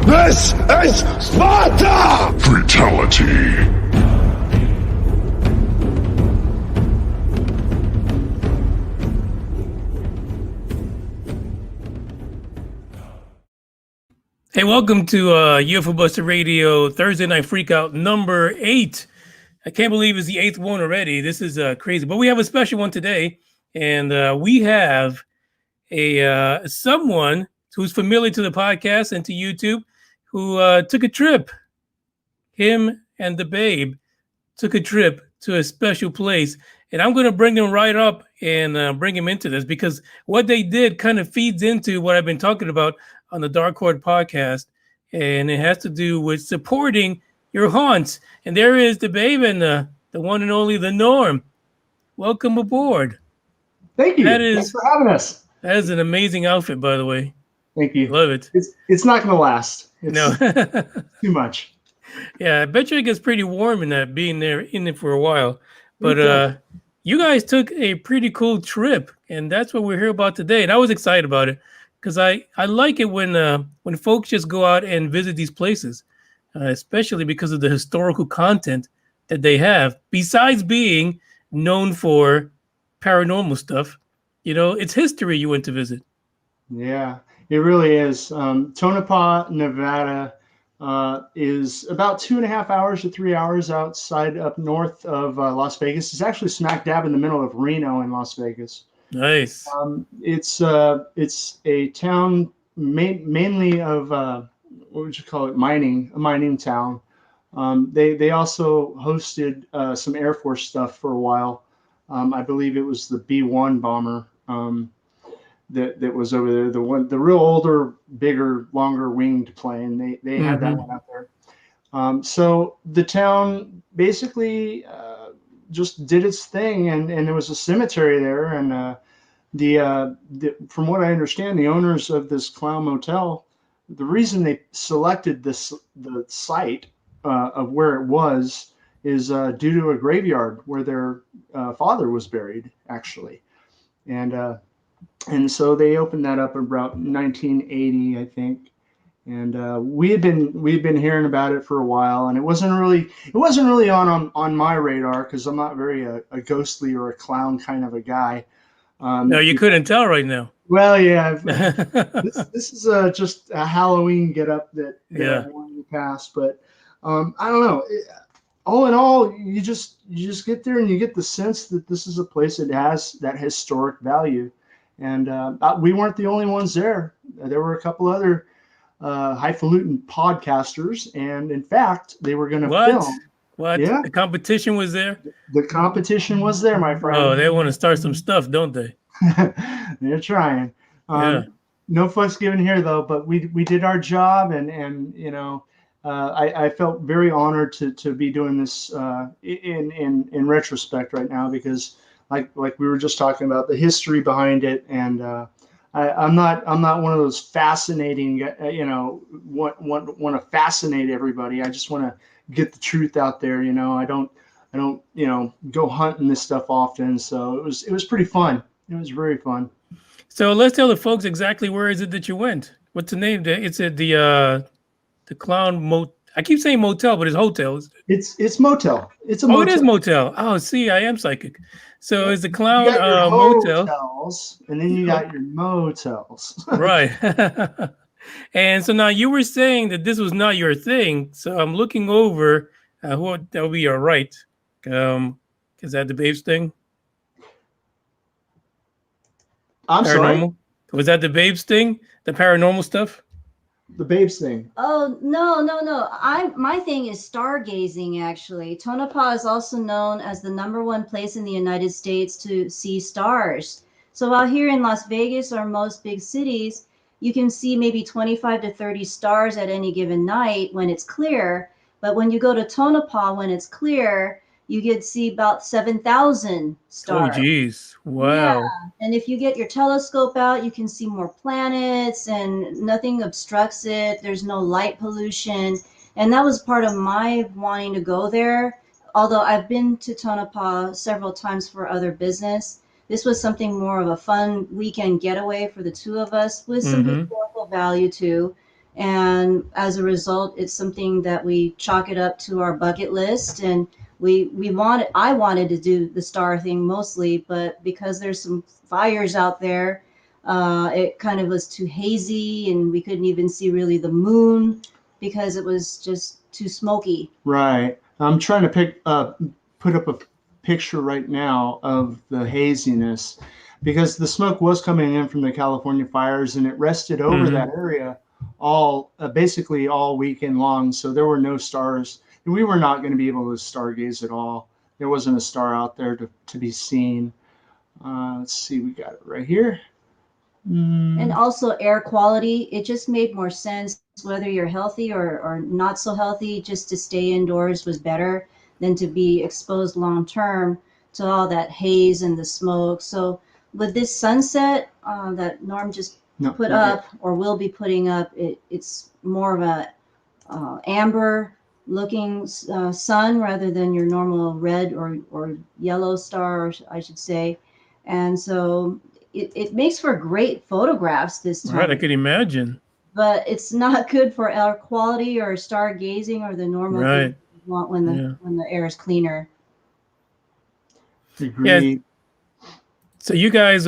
This is Sparta! Fatality. Hey, welcome to UFO Buster Radio Thursday Night Freakout number 8. I can't believe it's the 8th one already. This is crazy, but we have a special one today, and we have a someone who's familiar to the podcast and to YouTube who took a trip. Him and the babe took a trip to a special place, and I'm going to bring him right up and bring him into this because what they did kind of feeds into what I've been talking about on the Dark Horde podcast, and it has to do with supporting your haunts. And there is the babe and the one and only TheNorm. Welcome aboard. Thank you. Thanks for having us. That is an amazing outfit, by the way. Thank you. Love it. It's not going to last. It's no. Too much. Yeah, I bet you it gets pretty warm in that, being there in it for a while. But you guys took a pretty cool trip, and that's what we're here about today. And I was excited about it because I like it when folks just go out and visit these places, especially because of the historical content that they have. Besides being known for paranormal stuff, you know, it's history you went to visit. Yeah, it really is. Tonopah, Nevada is about 2.5 hours to 3 hours outside up north of Las Vegas. It's actually smack dab in the middle of Reno in Las Vegas. Nice. It's a town mainly of what would you call it? A mining town. They also hosted some Air Force stuff for a while. I believe it was the B-1 bomber that was over there. The real older, bigger, longer winged plane. They had that one out there. So the town basically just did its thing, and there was a cemetery there. And from what I understand, the owners of this Clown Motel, the reason they selected the site of where it was is due to a graveyard where their father was buried, actually, and so they opened that up about 1980, I think. And we've been hearing about it for a while, and it wasn't really on my radar because I'm not very a ghostly or a clown kind of a guy. No, you couldn't tell right now. Well, yeah, this is just a Halloween getup that I wanted to pass, but I don't know. All in all, you just get there and you get the sense that this is a place that has that historic value, and we weren't the only ones there. There were a couple other highfalutin podcasters, and in fact, they were going to film. What? Yeah, The competition was there? the competition was there, my Oh, friend. they want to start some stuff, don't they? They're trying. Yeah. No fuss given here, though. But we did our job, and I felt very honored to be doing this in retrospect right now, because like we were just talking about the history behind it, and I'm not one of those fascinating want to fascinate everybody. I just want to get the truth out there. I don't go hunting this stuff often, so it was pretty fun. It was very fun. So let's tell the folks exactly where is it that you went. What's the name? It's at the Clown Motel. I keep saying motel, but it's hotels. It's motel. It's a Oh, it is motel. motel. Oh, see, I am psychic. So it's the You Clown got your Motel. hotels, and then you got your motels. Right. And so now you were saying that this was not your thing. So I'm looking over. That would be your right. Is that the babes thing? I'm sorry. Paranormal? Was that the babes thing? The paranormal stuff? The babes thing. Oh, no. My thing is stargazing, actually. Tonopah is also known as the #1 place in the United States to see stars. So out here in Las Vegas or most big cities, you can see maybe 25 to 30 stars at any given night when it's clear. But when you go to Tonopah when it's clear, you get to see about 7,000 stars. Oh, geez. Wow. Yeah, and if you get your telescope out, you can see more planets and nothing obstructs it. There's no light pollution. And that was part of my wanting to go there. Although I've been to Tonopah several times for other business, this was something more of a fun weekend getaway for the two of us with some historical value too. And as a result, it's something that we chalk it up to our bucket list. And I wanted to do the star thing mostly, but because there's some fires out there, it kind of was too hazy, and we couldn't even see really the moon because it was just too smoky. Right. I'm trying to put up a picture right now of the haziness, because the smoke was coming in from the California fires, and it rested over that area basically all weekend long. So there were no stars. We were not going to be able to stargaze at all. There wasn't a star out there to be seen. Let's see, we got it right here. And also air quality. It just made more sense, whether you're healthy or not so healthy, just to stay indoors was better than to be exposed long term to all that haze and the smoke. So with this sunset that Norm just put up or will be putting up, it's more of a amber looking sun rather than your normal red or yellow star, I should say. And so it makes for great photographs this time. Right, I could imagine. But it's not good for air quality or stargazing or the normal thing you want when the air is cleaner. Agreed. Yeah. So you guys,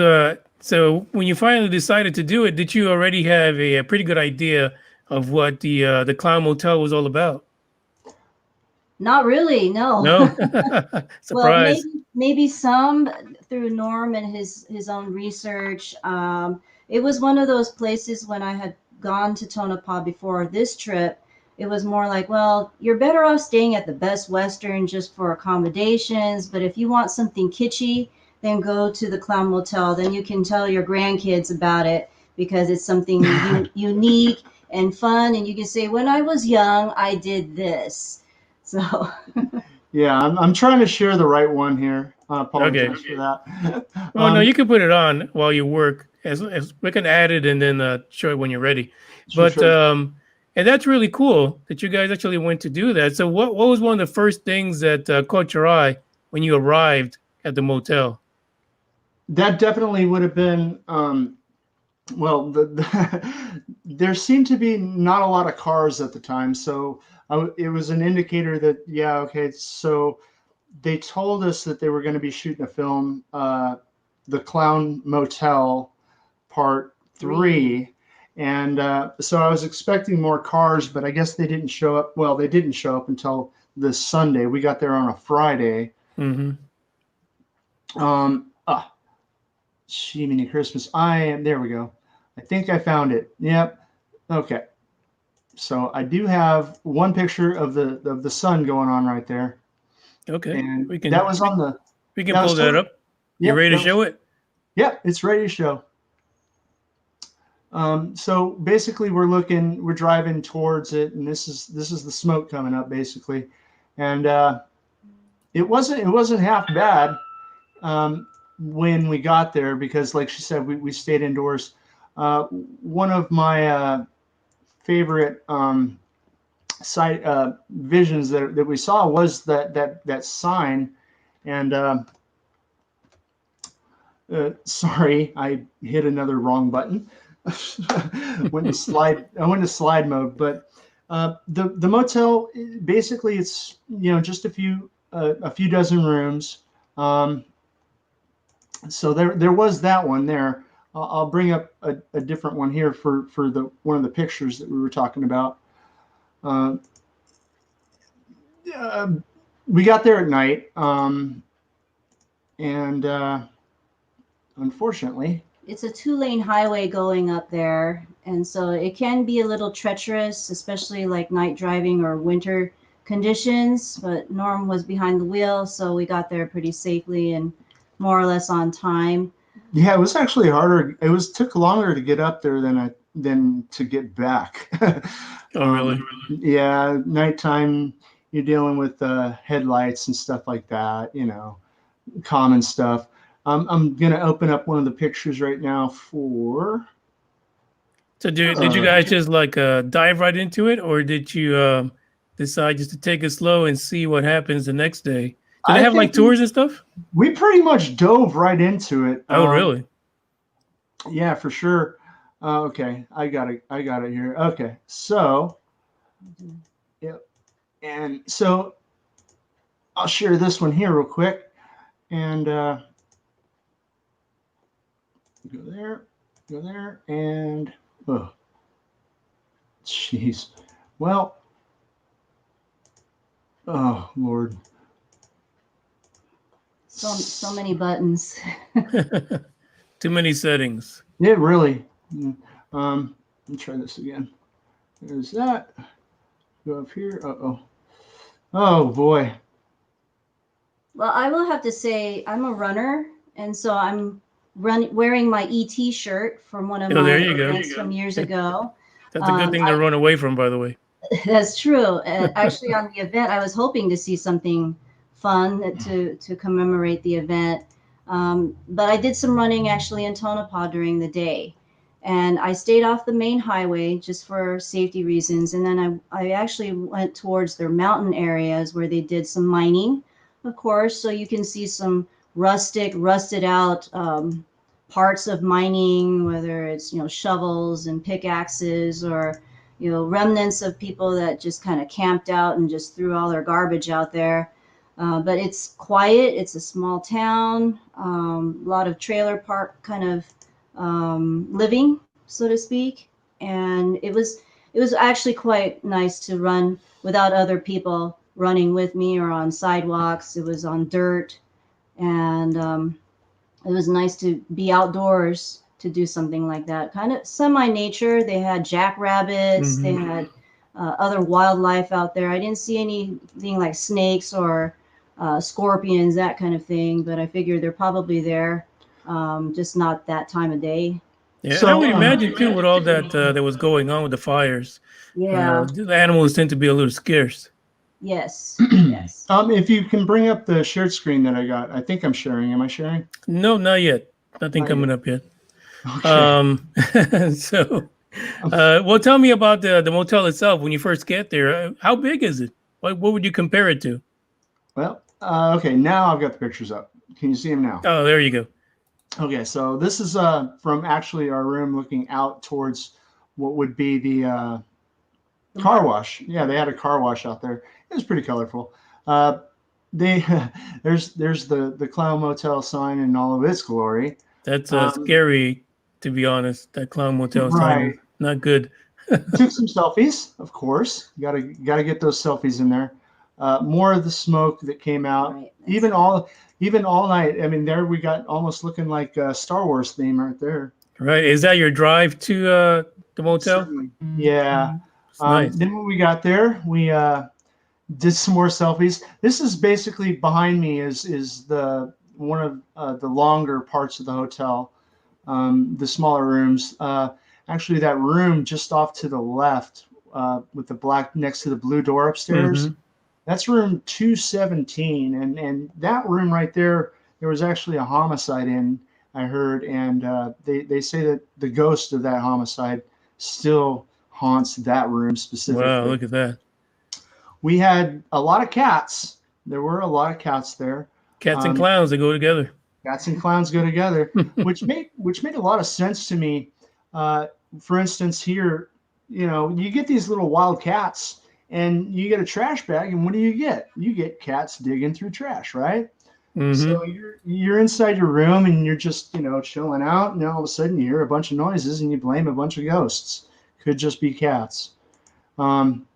so when you finally decided to do it, did you already have a pretty good idea of what the Clown Motel was all about? Not really, no. No? Surprise. Well, maybe some through Norm and his own research. It was one of those places when I had gone to Tonopah before this trip. It was more like, well, you're better off staying at the Best Western just for accommodations. But if you want something kitschy, then go to the Clown Motel. Then you can tell your grandkids about it because it's something unique and fun. And you can say, when I was young, I did this. So yeah, I'm trying to share the right one here. I apologize for that. Well, no, you can put it on while you work. As we can add it and then show it when you're ready. But and that's really cool that you guys actually went to do that. So what was one of the first things that caught your eye when you arrived at the motel? That definitely would have been well, there seemed to be not a lot of cars at the time, so it was an indicator that, yeah, okay, so they told us that they were going to be shooting a film, The Clown Motel Part 3, and so I was expecting more cars, but I guess they didn't show up. Well, they didn't show up until this Sunday. We got there on a Friday. Jiminy Christmas. There we go. I think I found it. Yep. Okay. So I do have one picture of the sun going on right there. Okay, And we can that was on the. we can that pull was that totally- up. You ready to show it? Yeah, it's ready to show. So basically, we're driving towards it, and this is the smoke coming up basically, and it wasn't half bad when we got there, because like she said, we stayed indoors. One of my favorite sight visions that we saw was that sign, and sorry, I hit another wrong button. I went to slide mode, but the motel, basically it's just a few dozen rooms. So there was that one there. I'll bring up a different one here for the one of the pictures that we were talking about. We got there at night, and unfortunately, It's a 2-lane highway going up there, and so it can be a little treacherous, especially like night driving or winter conditions. But Norm was behind the wheel, so we got there pretty safely and more or less on time. yeah, it was actually harder. Took longer to get up there than to get back. Oh, really? Yeah, nighttime, you're dealing with headlights and stuff like that. Common stuff. I'm gonna open up one of the pictures right now for. So did you guys just like dive right into it, or did you decide just to take it slow and see what happens the next day? Do they I have like think tours and stuff? We pretty much dove right into it. Oh, really? Yeah, for sure. Okay, I got it here. Okay, so, yeah, and so I'll share this one here real quick, and go there, and oh, jeez. Well, oh Lord. So many buttons. Too many settings. Yeah, really. Let me try this again. There's that. Go up here. Oh boy. Well, I will have to say I'm a runner, and so I'm wearing my ET shirt from one of Oh, my there you go. events from years ago. That's a good thing to run away from, by the way. That's true. Actually, on the event, I was hoping to see something fun to commemorate the event. But I did some running actually in Tonopah during the day. And I stayed off the main highway just for safety reasons. And then I actually went towards their mountain areas where they did some mining, of course. So you can see some rusted out parts of mining, whether it's, shovels and pickaxes, or remnants of people that just kind of camped out and just threw all their garbage out there. But it's quiet. It's a small town, a lot of trailer park kind of living, so to speak. And it was actually quite nice to run without other people running with me or on sidewalks. It was on dirt, and it was nice to be outdoors to do something like that. Kind of semi-nature. They had jackrabbits. They had other wildlife out there. I didn't see anything like snakes or scorpions, that kind of thing, but I figure they're probably there, just not that time of day. Yeah, So, I would imagine too, with all that that was going on with the fires. Yeah. The animals tend to be a little scarce. Yes. Yes. if you can bring up the shared screen that I got, I think I'm sharing. Am I sharing? No, not yet. Nothing Not coming yet. up yet. Okay. So, well, tell me about the motel itself. When you first get there, how big is it? What would you compare it to? Well, okay. Now I've got the pictures up. Can you see them now? Oh, there you go. Okay, so this is from actually our room looking out towards what would be the car wash. Yeah, they had a car wash out there. It was pretty colorful. There's the Clown Motel sign in all of its glory. That's scary, to be honest. That Clown Motel Right. sign, not good. Took some selfies, of course. Gotta get those selfies in there. More of the smoke that came out. Right. Even all night. I mean, there we got almost looking like a Star Wars theme right there. Right? Is that your drive to the motel? Yeah. It's nice. Then when we got there, we did some more selfies. This is basically behind me is the one of the longer parts of the hotel, the smaller rooms. Actually, that room just off to the left with the black next to the blue door upstairs. Mm-hmm. That's room 217, and that room right there, there was actually a homicide in, I heard, and they say that the ghost of that homicide still haunts that room specifically. Wow, look at that. We had a lot of cats. There were a lot of cats there. Cats and clowns, they go together. Cats and clowns go together, which made a lot of sense to me. For instance, here, you get these little wild cats, and you get a trash bag, and what do you get? You get cats digging through trash, right? Mm-hmm. So you're inside your room, and you're just chilling out, and then all of a sudden you hear a bunch of noises, and you blame a bunch of ghosts. Could just be cats. When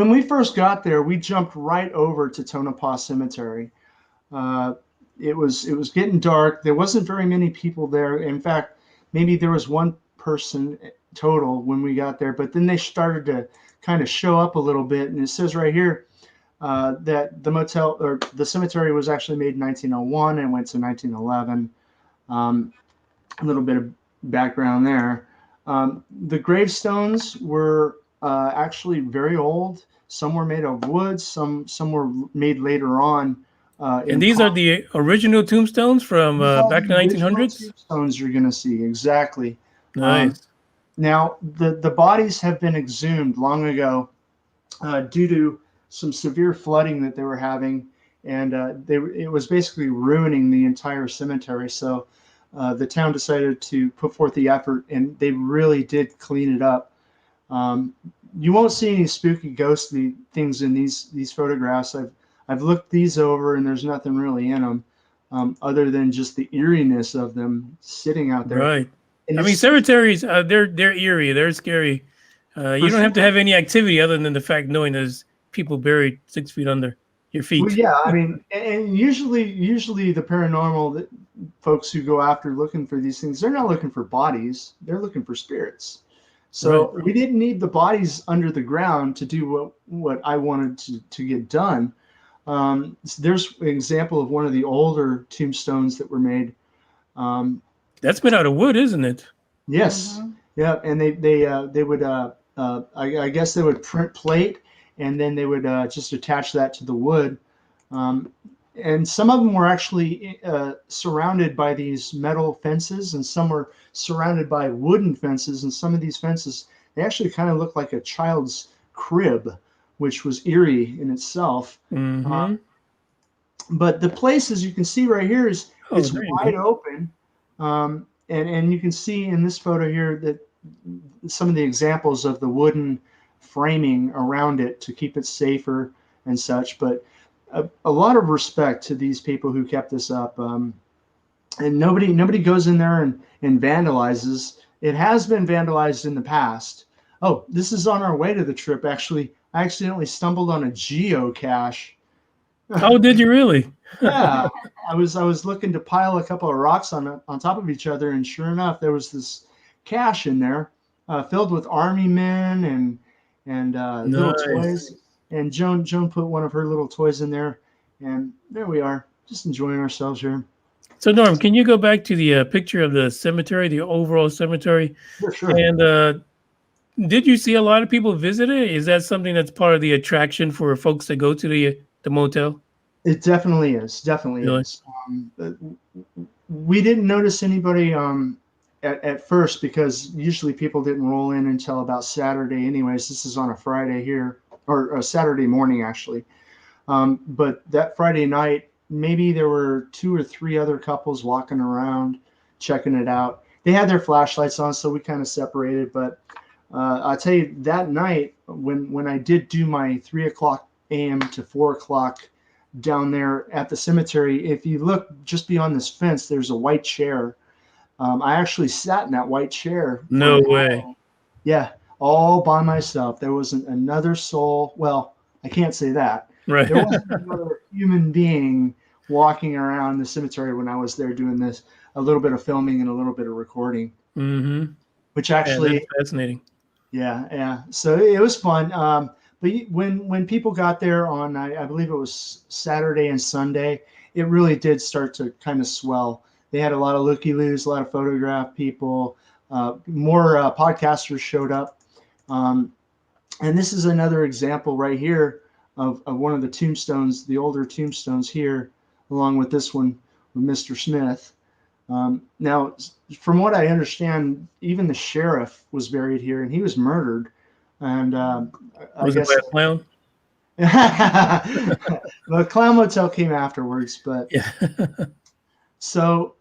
we first got there, we jumped right over to Tonopah Cemetery. It was getting dark. There wasn't very many people there. In fact, maybe there was one person total when we got there, but then they started to kind of show up a little bit. And it says right here that the motel or the cemetery was actually made in 1901 and went to 1911. A little bit of background there. The gravestones were actually very old. Some were made of wood. Some were made later on. And these are the original tombstones from back in the 1900s? Tombstones you're going to see, exactly. Nice. Now, the bodies have been exhumed long ago due to some severe flooding that they were having, and it was basically ruining the entire cemetery. So the town decided to put forth the effort, and they really did clean it up. You won't see any spooky, ghostly things in these photographs. I've looked these over, and there's nothing really in them other than just the eeriness of them sitting out there. Right. And I mean, cemeteries, they're eerie. They're scary. You don't have to have any activity other than the fact knowing there's people buried 6 feet under your feet. Well, yeah, I mean, and usually the paranormal folks who go after looking for these things, they're not looking for bodies. They're looking for spirits. So Right. we didn't need the bodies under the ground to do what I wanted to get done. There's an example of one of the older tombstones that were made. That's made out of wood, isn't it? Yes. Mhm. Yeah, and they would I guess they would print plate, and then they would just attach that to the wood. And some of them were actually surrounded by these metal fences, and some were surrounded by wooden fences. And some of these fences, they actually kind of looked like a child's crib, which was eerie in itself. Mm-hmm. But the place, as you can see right here, it's there you wide go. open. And you can see in this photo here that some of the examples of the wooden framing around it to keep it safer and such. But a lot of respect to these people who kept this up. And nobody goes in there and vandalizes. It has been vandalized in the past. Oh, this is on our way to the trip. Actually, I accidentally stumbled on a geocache. Oh, did you really? Yeah, I was looking to pile a couple of rocks on top of each other, and sure enough, there was this cache in there filled with army men and little Nice. toys. And Joan put one of her little toys in there, and there we are, just enjoying ourselves here. So, Norm, can you go back to the picture of the cemetery, the overall cemetery? Sure. And did you see a lot of people visit it? Is that something that's part of the attraction for folks that go to the motel? It definitely is. Definitely Really? is. We didn't notice anybody at first because usually people didn't roll in until about Saturday. Anyways, this is on a Friday here, or a Saturday morning actually. But that Friday night, maybe there were 2 or 3 other couples walking around, checking it out. They had their flashlights on, so we kind of separated. But I'll tell you, that night when I did do my 3 o'clock a.m. to 4 o'clock down there at the cemetery, if you look just beyond this fence, there's a white chair. I actually sat in that white chair. No way. Yeah, all by myself. There wasn't another soul. Well, I can't say that. Right. There wasn't another human being walking around the cemetery when I was there doing this, a little bit of filming and a little bit of recording, Mm-hmm. which Yeah, actually, that's fascinating. yeah. So it was fun. But when people got there on, I believe it was Saturday and Sunday, it really did start to kind of swell. They had a lot of looky-loos, a lot of photograph people, more podcasters showed up. And this is another example right here of one of the tombstones, the older tombstones here, along with this one with Mr. Smith. Now, from what I understand, even the sheriff was buried here, and he was murdered. And I Was it guess by a clown? the Clown Motel came afterwards. But Yeah. so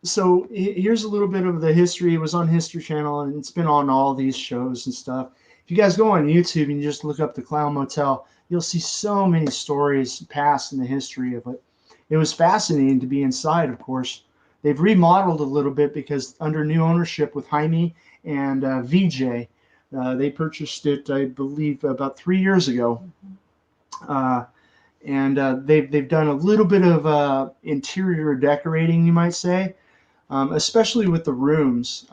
here's a little bit of the history. It was on History Channel, and it's been on all these shows and stuff. If you guys go on YouTube and you just look up the Clown Motel, you'll see so many stories past in the history of it. It was fascinating to be inside, of course. They've remodeled a little bit because under new ownership with Jaime and VJ, they purchased it, I believe, about 3 years ago. And they've done a little bit of interior decorating, you might say, especially with the rooms.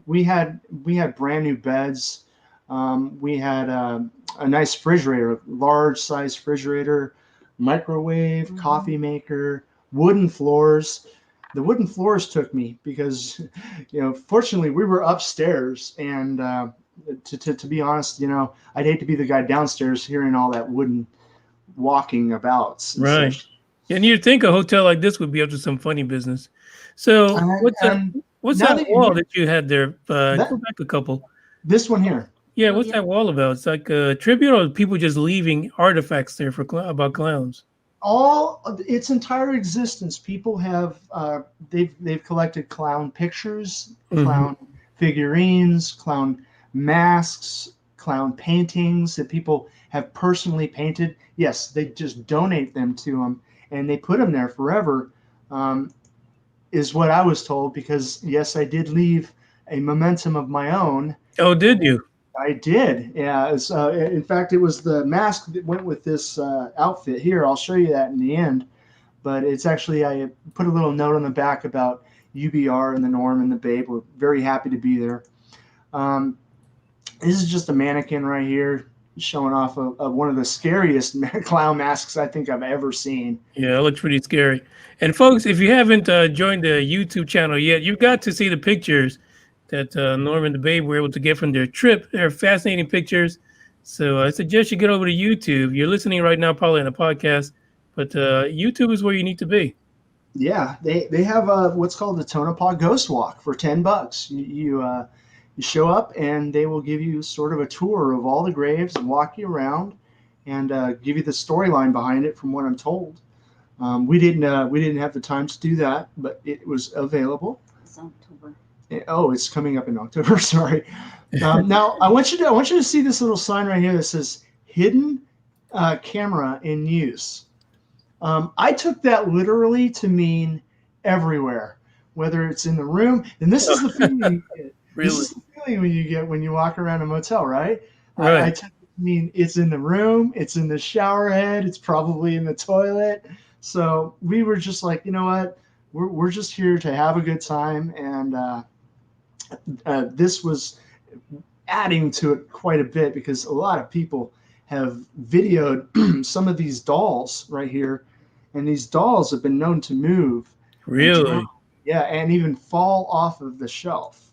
We had brand new beds. We had a nice refrigerator, large size refrigerator, microwave, coffee maker, wooden floors. The wooden floors took me because, fortunately we were upstairs, and to be honest, I'd hate to be the guy downstairs hearing all that wooden walking about. Right. Such. And you'd think a hotel like this would be up to some funny business. So what's that wall that you had there? Go back a couple. This one here. Yeah, what's that wall about? It's like a tribute, or people just leaving artifacts there for about clowns? All its entire existence, people have they've collected clown pictures, clown figurines, clown masks, clown paintings that people have personally painted. Yes, they just donate them to them, and they put them there forever, is what I was told, because yes, I did leave a momentum of my own. Oh, did you? I did. Yeah. In fact, it was the mask that went with this outfit here. I'll show you that in the end. But it's actually, I put a little note on the back about UBR and TheNorm and the Babe. We're very happy to be there. This is just a mannequin right here showing off of one of the scariest clown masks I think I've ever seen. Yeah, it looks pretty scary. And folks, if you haven't joined the YouTube channel yet, you've got to see the pictures that Norm and the Babe were able to get from their trip. They're fascinating pictures. So I suggest you get over to YouTube. You're listening right now, probably on a podcast, but YouTube is where you need to be. Yeah, they have what's called the Tonopah Ghost Walk for $10. You show up, and they will give you sort of a tour of all the graves and walk you around, and give you the storyline behind it. From what I'm told, we didn't have the time to do that, but it was available. It's October. Oh, it's coming up in October. Sorry. Now I want you to see this little sign right here that says "Hidden Camera in Use." I took that literally to mean everywhere, whether it's in the room. And this is the feeling you get. Really? This is the feeling you get when you walk around a motel, right? Right. I took it to mean it's in the room, it's in the shower head, it's probably in the toilet. So we were just like, you know what? We're just here to have a good time, and this was adding to it quite a bit, because a lot of people have videoed some of these dolls right here, and these dolls have been known to move. Really? Yeah, and even fall off of the shelf,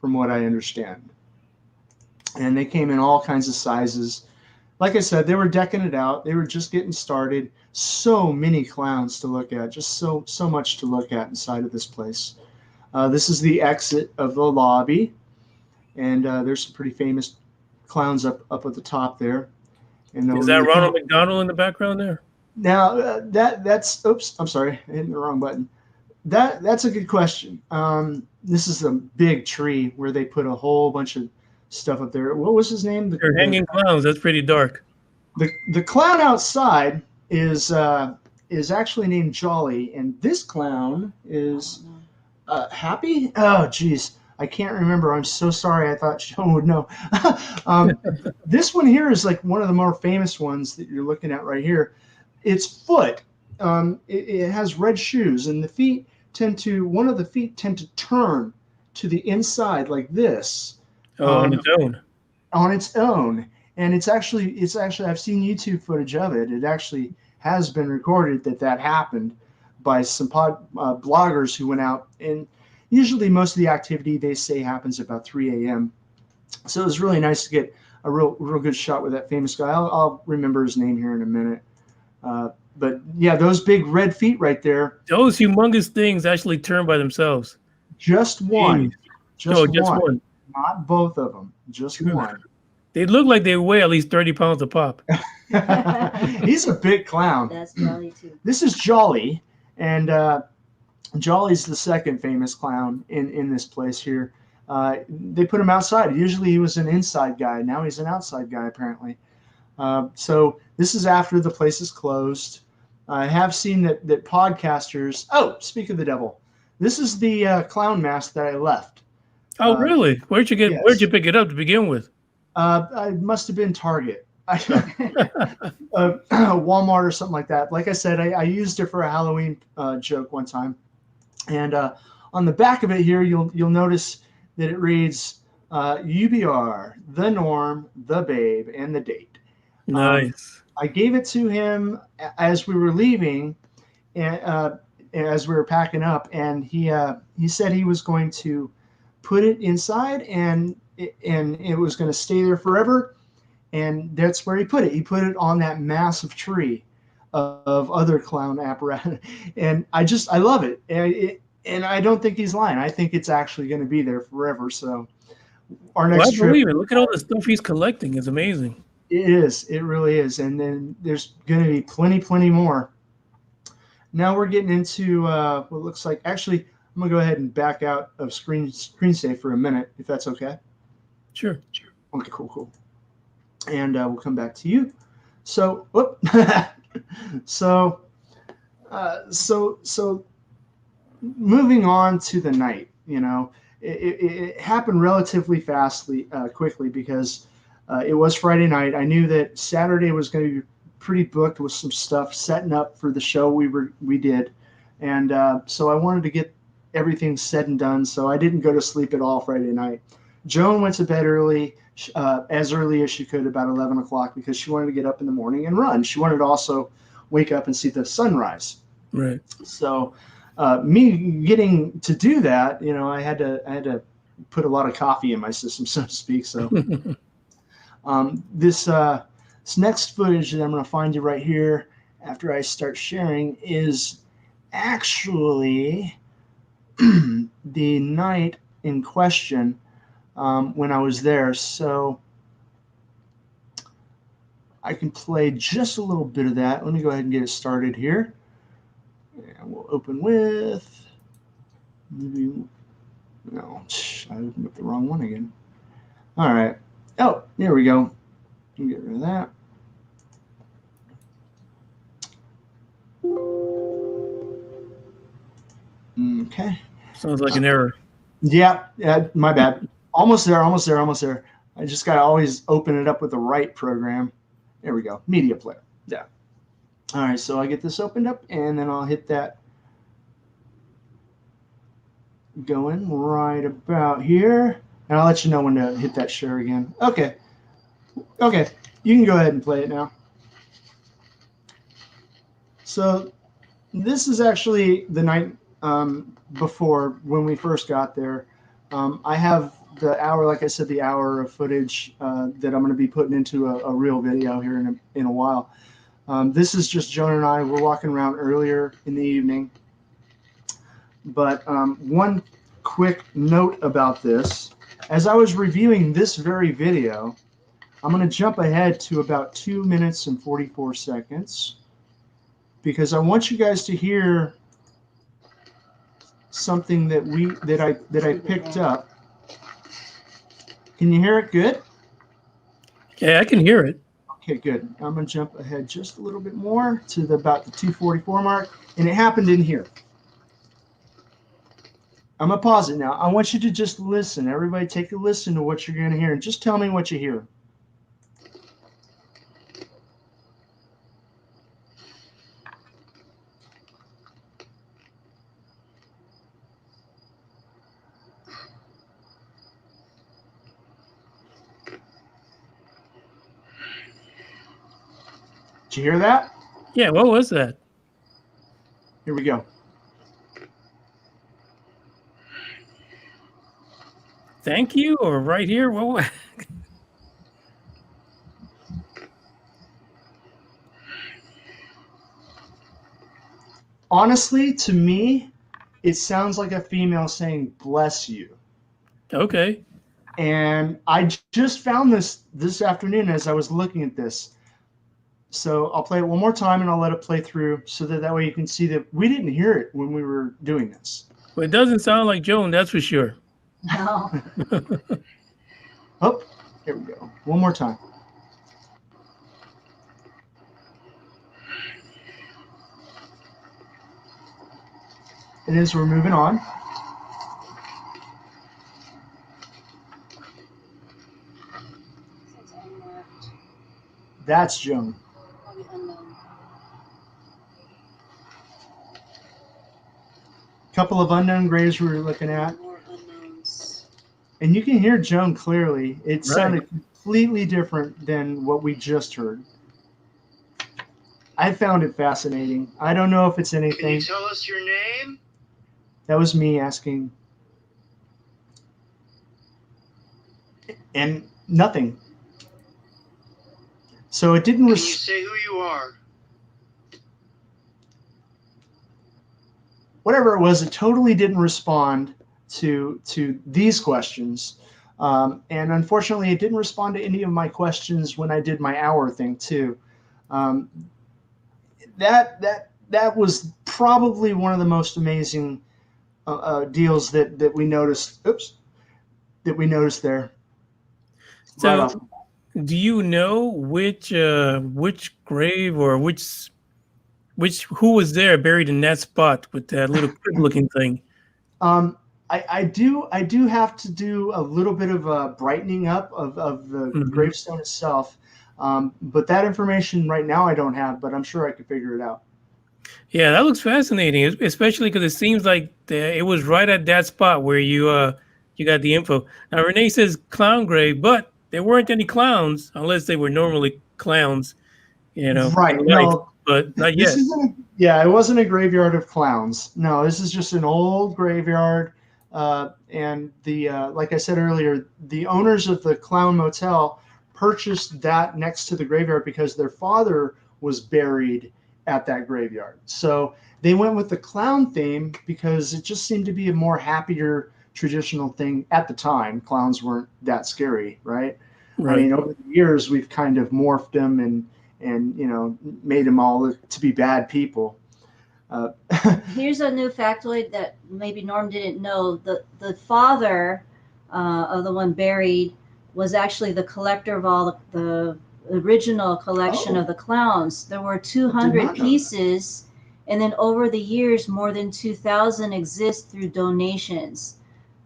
from what I understand. And they came in all kinds of sizes. Like I said, they were decking it out. They were just getting started. So many clowns to look at, just so much to look at inside of this place. This is the exit of the lobby, and there's some pretty famous clowns up at the top there. And is that Ronald McDonald in the background there? Now that's oops, I'm sorry, I hit the wrong button. That's a good question. This is a big tree where they put a whole bunch of stuff up there. What was his name? They're hanging clowns. That's pretty dark. The clown outside is actually named Jolly, and this clown is Happy. Oh, geez, I can't remember. I'm so sorry. I thought Sean would know. This one here is like one of the more famous ones that you're looking at right here. Its foot, it has red shoes, and one of the feet tend to turn to the inside like this. Oh, on its own. On its own. and it's actually I've seen YouTube footage of it. It actually has been recorded that happened by some bloggers who went out, and usually most of the activity they say happens about 3 a.m. So it was really nice to get a real good shot with that famous guy. I'll remember his name here in a minute. But yeah, those big red feet right there. Those humongous things actually turn by themselves. Just one. Jeez. Just one. Not both of them. Just one. They look like they weigh at least 30 pounds a pop. He's a big clown. That's Jolly too. This is Jolly, and Jolly's the second famous clown in this place here. They put him outside. Usually he was an inside guy. Now he's an outside guy, apparently. So this is after the place is closed. I have seen that podcasters. Oh, speak of the devil. This is the clown mask that I left. Oh, really? Where'd you yes. Where'd you pick it up to begin with? I must have been Target. Walmart or something like that. Like I said, I used it for a Halloween joke one time. And on the back of it here, you'll notice that it reads UBR, TheNorm, The Babe, and the date. Nice. I gave it to him as we were leaving, and as we were packing up, and he said he was going to put it inside, and it was going to stay there forever. And that's where he put it. He put it on that massive tree of other clown apparatus, and I love it. And I don't think he's lying. I think it's actually going to be there forever. So our next trip. I believe it. Look at all the stuff he's collecting. It's amazing. It is. It really is. And then there's going to be plenty more. Now we're getting into what looks like. Actually, I'm going to go ahead and back out of screen save for a minute, if that's okay. Sure. Okay, cool. And we'll come back to you. So, so moving on to the night, it happened relatively quickly because it was Friday night. I knew that Saturday was going to be pretty booked with some stuff setting up for the show we did, and so I wanted to get everything said and done. So I didn't go to sleep at all Friday night. Joan went to bed early, as early as she could, about 11 o'clock, because she wanted to get up in the morning and run. She wanted to also wake up and see the sunrise. Right. So me getting to do that, I had to put a lot of coffee in my system, so to speak. So this next footage that I'm going to find you right here after I start sharing is actually the night in question when I was there. So I can play just a little bit of that. Let me go ahead and get it started here. And we'll open with, maybe, no, I opened up the wrong one again. All right. Oh, there we go. Get rid of that. Okay. Sounds like an error. Yeah, my bad. Almost there. I just got to always open it up with the right program. There we go. Media player. Yeah. All right, so I get this opened up, and then I'll hit that going right about here. And I'll let you know when to hit that share again. Okay. You can go ahead and play it now. So this is actually the night before, when we first got there. I have the hour, like I said, the hour of footage that I'm going to be putting into a real video here in a while. This is just Joan and I. We're walking around earlier in the evening. But one quick note about this. As I was reviewing this very video, I'm going to jump ahead to about 2 minutes and 44 seconds because I want you guys to hear something that I picked up. Can you hear it good? Yeah, I can hear it. Okay, good. I'm going to jump ahead just a little bit more to about the 2:44 mark, and it happened in here. I'm going to pause it now. I want you to just listen. Everybody take a listen to what you're going to hear, and just tell me what you hear. you hear that? Yeah, what was that? Here we go. Thank you, or right here? What? Honestly, to me, it sounds like a female saying "bless you." Okay. And I just found this afternoon as I was looking at this. So I'll play it one more time and I'll let it play through so that way you can see that we didn't hear it when we were doing this. Well, it doesn't sound like Joan, that's for sure. No. Oh, here we go. One more time. And as we're moving on. That's Joan. Couple of unknown graves we were looking at. More unknowns. And you can hear Joan clearly. It Right. sounded completely different than what we just heard. I found it fascinating. I don't know if it's Can anything. you tell us your name? That was me asking. And nothing. So it didn't Can you say who you are? whatever it was, it totally didn't respond to these questions. And unfortunately, it didn't respond to any of my questions when I did my hour thing too. That was probably one of the most amazing deals that we noticed. That we noticed there. So, Right off. do you know which grave or who was there buried in that spot with that little crib-looking thing? I do have to do a little bit of a brightening up of the gravestone itself, but that information right now I don't have, but I'm sure I could figure it out. Yeah, that looks fascinating, especially because it seems like it was right at that spot where you got the info. Now Renee says clown grave, but there weren't any clowns unless they were normally clowns, Right. in life, No, but not yet. It wasn't a graveyard of clowns. No, this is just an old graveyard. And like I said earlier, the owners of the Clown Motel purchased that next to the graveyard because their father was buried at that graveyard. So they went with the clown theme because it just seemed to be a more happier traditional thing at the time. Clowns weren't that scary, right? Right. I mean, over the years, we've kind of morphed them and made them all to be bad people. Here's a new factoid that maybe Norm didn't know. The father of the one buried was actually the collector of all the original collection of the clowns. There were 200 pieces, and then over the years, more than 2,000 exist through donations.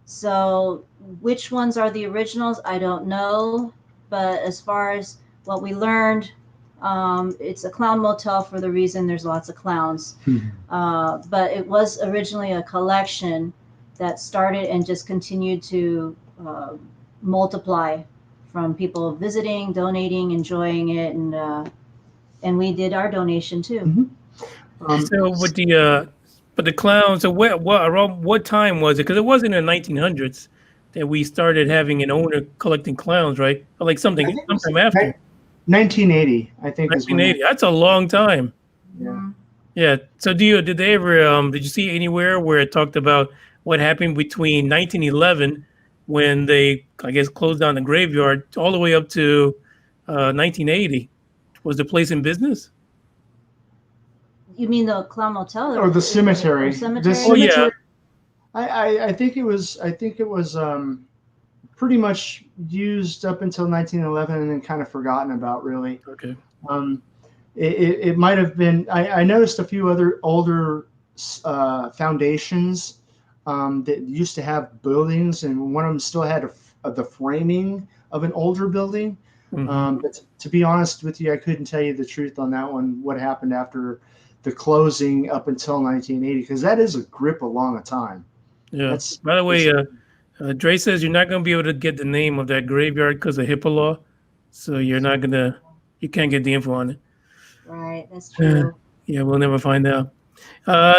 So which ones are the originals, I don't know. But as far as what we learned, it's a clown motel for the reason there's lots of clowns. But it was originally a collection that started and just continued to multiply from people visiting, donating, enjoying it, and we did our donation too. So with the clowns, so around what time was it? Because it wasn't in the 1900s that we started having an owner collecting clowns, right? Or like sometime after. 1980, I think. 1980. That's a long time. Yeah. Yeah. So did they ever did you see anywhere where it talked about what happened between 1911 when they, I guess, closed down the graveyard all the way up to 1980? Was the place in business? You mean the Clown Motel Or the cemetery? The cemetery? Oh yeah. I think it was pretty much used up until 1911 and then kind of forgotten about, really. Okay. It might have been. I noticed a few other older foundations that used to have buildings, and one of them still had the framing of an older building. But to be honest with you, I couldn't tell you the truth on that one. What happened after the closing up until 1980? Because that is a grip along a time. Yeah. By the way, Dre says you're not going to be able to get the name of that graveyard because of HIPAA law, so you can't get the info on it. Right, that's true. Yeah, we'll never find out.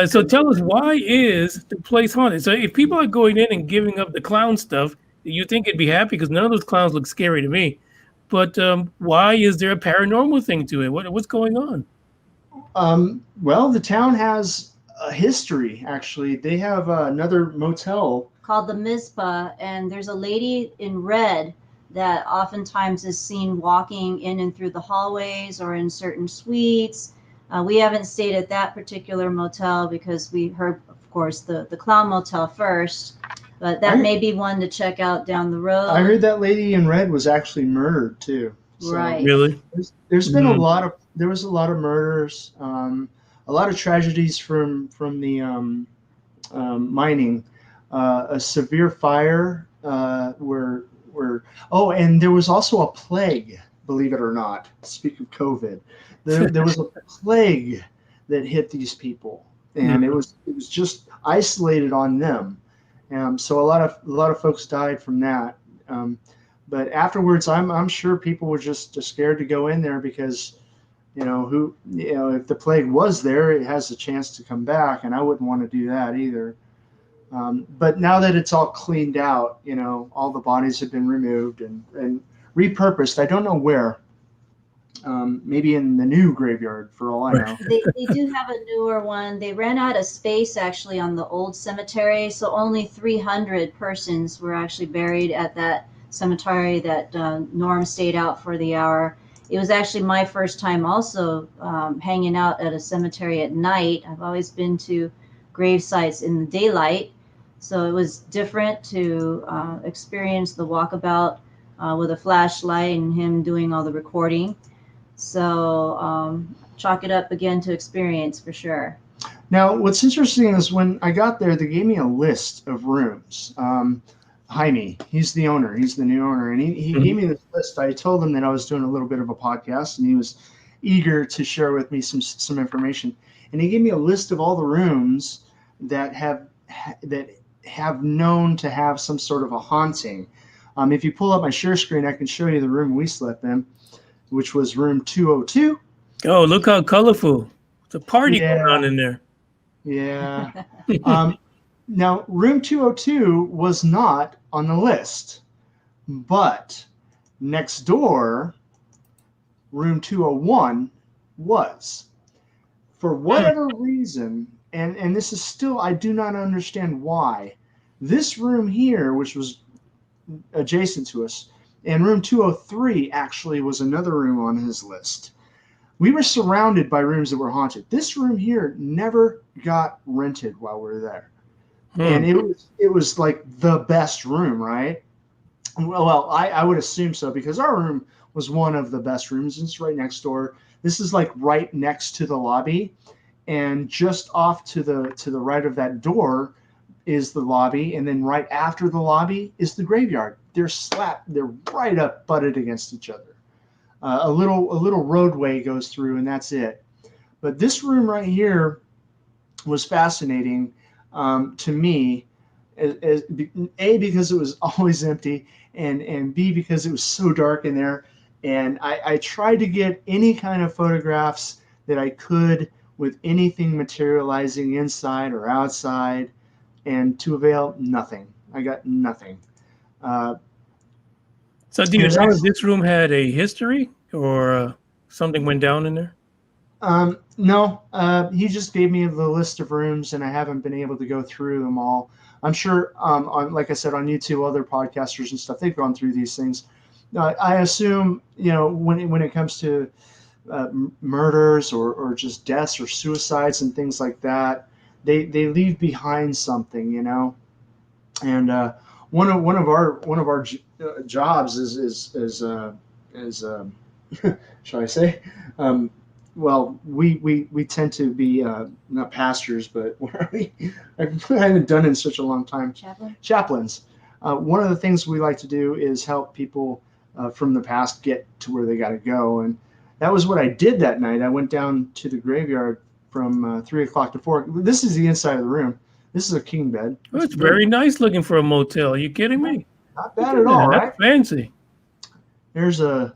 So tell us, why is the place haunted? So if people are going in and giving up the clown stuff, you think it'd be happy because none of those clowns look scary to me. But why is there a paranormal thing to it? What's going on? Well, the town has a history, actually. They have another motel. Called the Mizpah, and there's a lady in red that oftentimes is seen walking in and through the hallways or in certain suites. We haven't stayed at that particular motel because we heard, of course, the Clown Motel first, but that may be one to check out down the road. I heard that lady in red was actually murdered too. So Right. Really? there's been there was a lot of murders, a lot of tragedies from the mining, a severe fire, and there was also a plague, believe it or not. Speak of COVID, there was a plague that hit these people, and it was just isolated on them. So a lot of folks died from that. But afterwards, I'm sure people were just scared to go in there because, if the plague was there, it has a chance to come back, and I wouldn't want to do that either. But now that it's all cleaned out, all the bodies have been removed and repurposed. I don't know where. Maybe in the new graveyard, for all I know. They do have a newer one. They ran out of space actually on the old cemetery, so only 300 persons were actually buried at that cemetery that Norm stayed out for the hour. It was actually my first time also hanging out at a cemetery at night. I've always been to grave sites in the daylight, so it was different to experience the walkabout with a flashlight and him doing all the recording. So chalk it up again to experience for sure. Now, what's interesting is when I got there, they gave me a list of rooms. Jaime, he's the owner. He's the new owner. And he gave me this list. I told him that I was doing a little bit of a podcast, and he was eager to share with me some information. And he gave me a list of all the rooms that have known to have some sort of a haunting. If you pull up my share screen, I can show you the room we slept in, which was room 202. Oh, look how colorful. It's a party going on in there. Yeah. Now, room 202 was not on the list, but next door, room 201 was. For whatever reason, and this is still, I do not understand why, this room here, which was adjacent to us, and room 203 actually was another room on his list. We were surrounded by rooms that were haunted. This room here never got rented while we were there. And it was like the best room, right? Well, I would assume so because our room was one of the best rooms. It's right next door. This is like right next to the lobby, and just off to the right of that door is the lobby, and then right after the lobby is the graveyard. They're right up butted against each other. A little roadway goes through, and that's it. But this room right here was fascinating to me, A, because it was always empty, and B, because it was so dark in there. And I tried to get any kind of photographs that I could with anything materializing inside or outside, and to avail nothing. I got nothing. So do you know if this room had a history or something went down in there? No, he just gave me the list of rooms, and I haven't been able to go through them all. I'm sure, like I said, on YouTube, other podcasters and stuff, they've gone through these things. I assume, when it comes to murders or just deaths or suicides and things like that, they leave behind something, And one of our jobs is shall I say? Well, we tend to be not pastors, but where are we? I haven't done it in such a long time. Chaplains. One of the things we like to do is help people from the past get to where they got to go, and that was what I did that night. I went down to the graveyard from 3 o'clock to 4. This is the inside of the room. This is a king bed. Oh, it's very nice looking for a motel. Are you kidding me? Not bad at all, right? That's fancy. There's a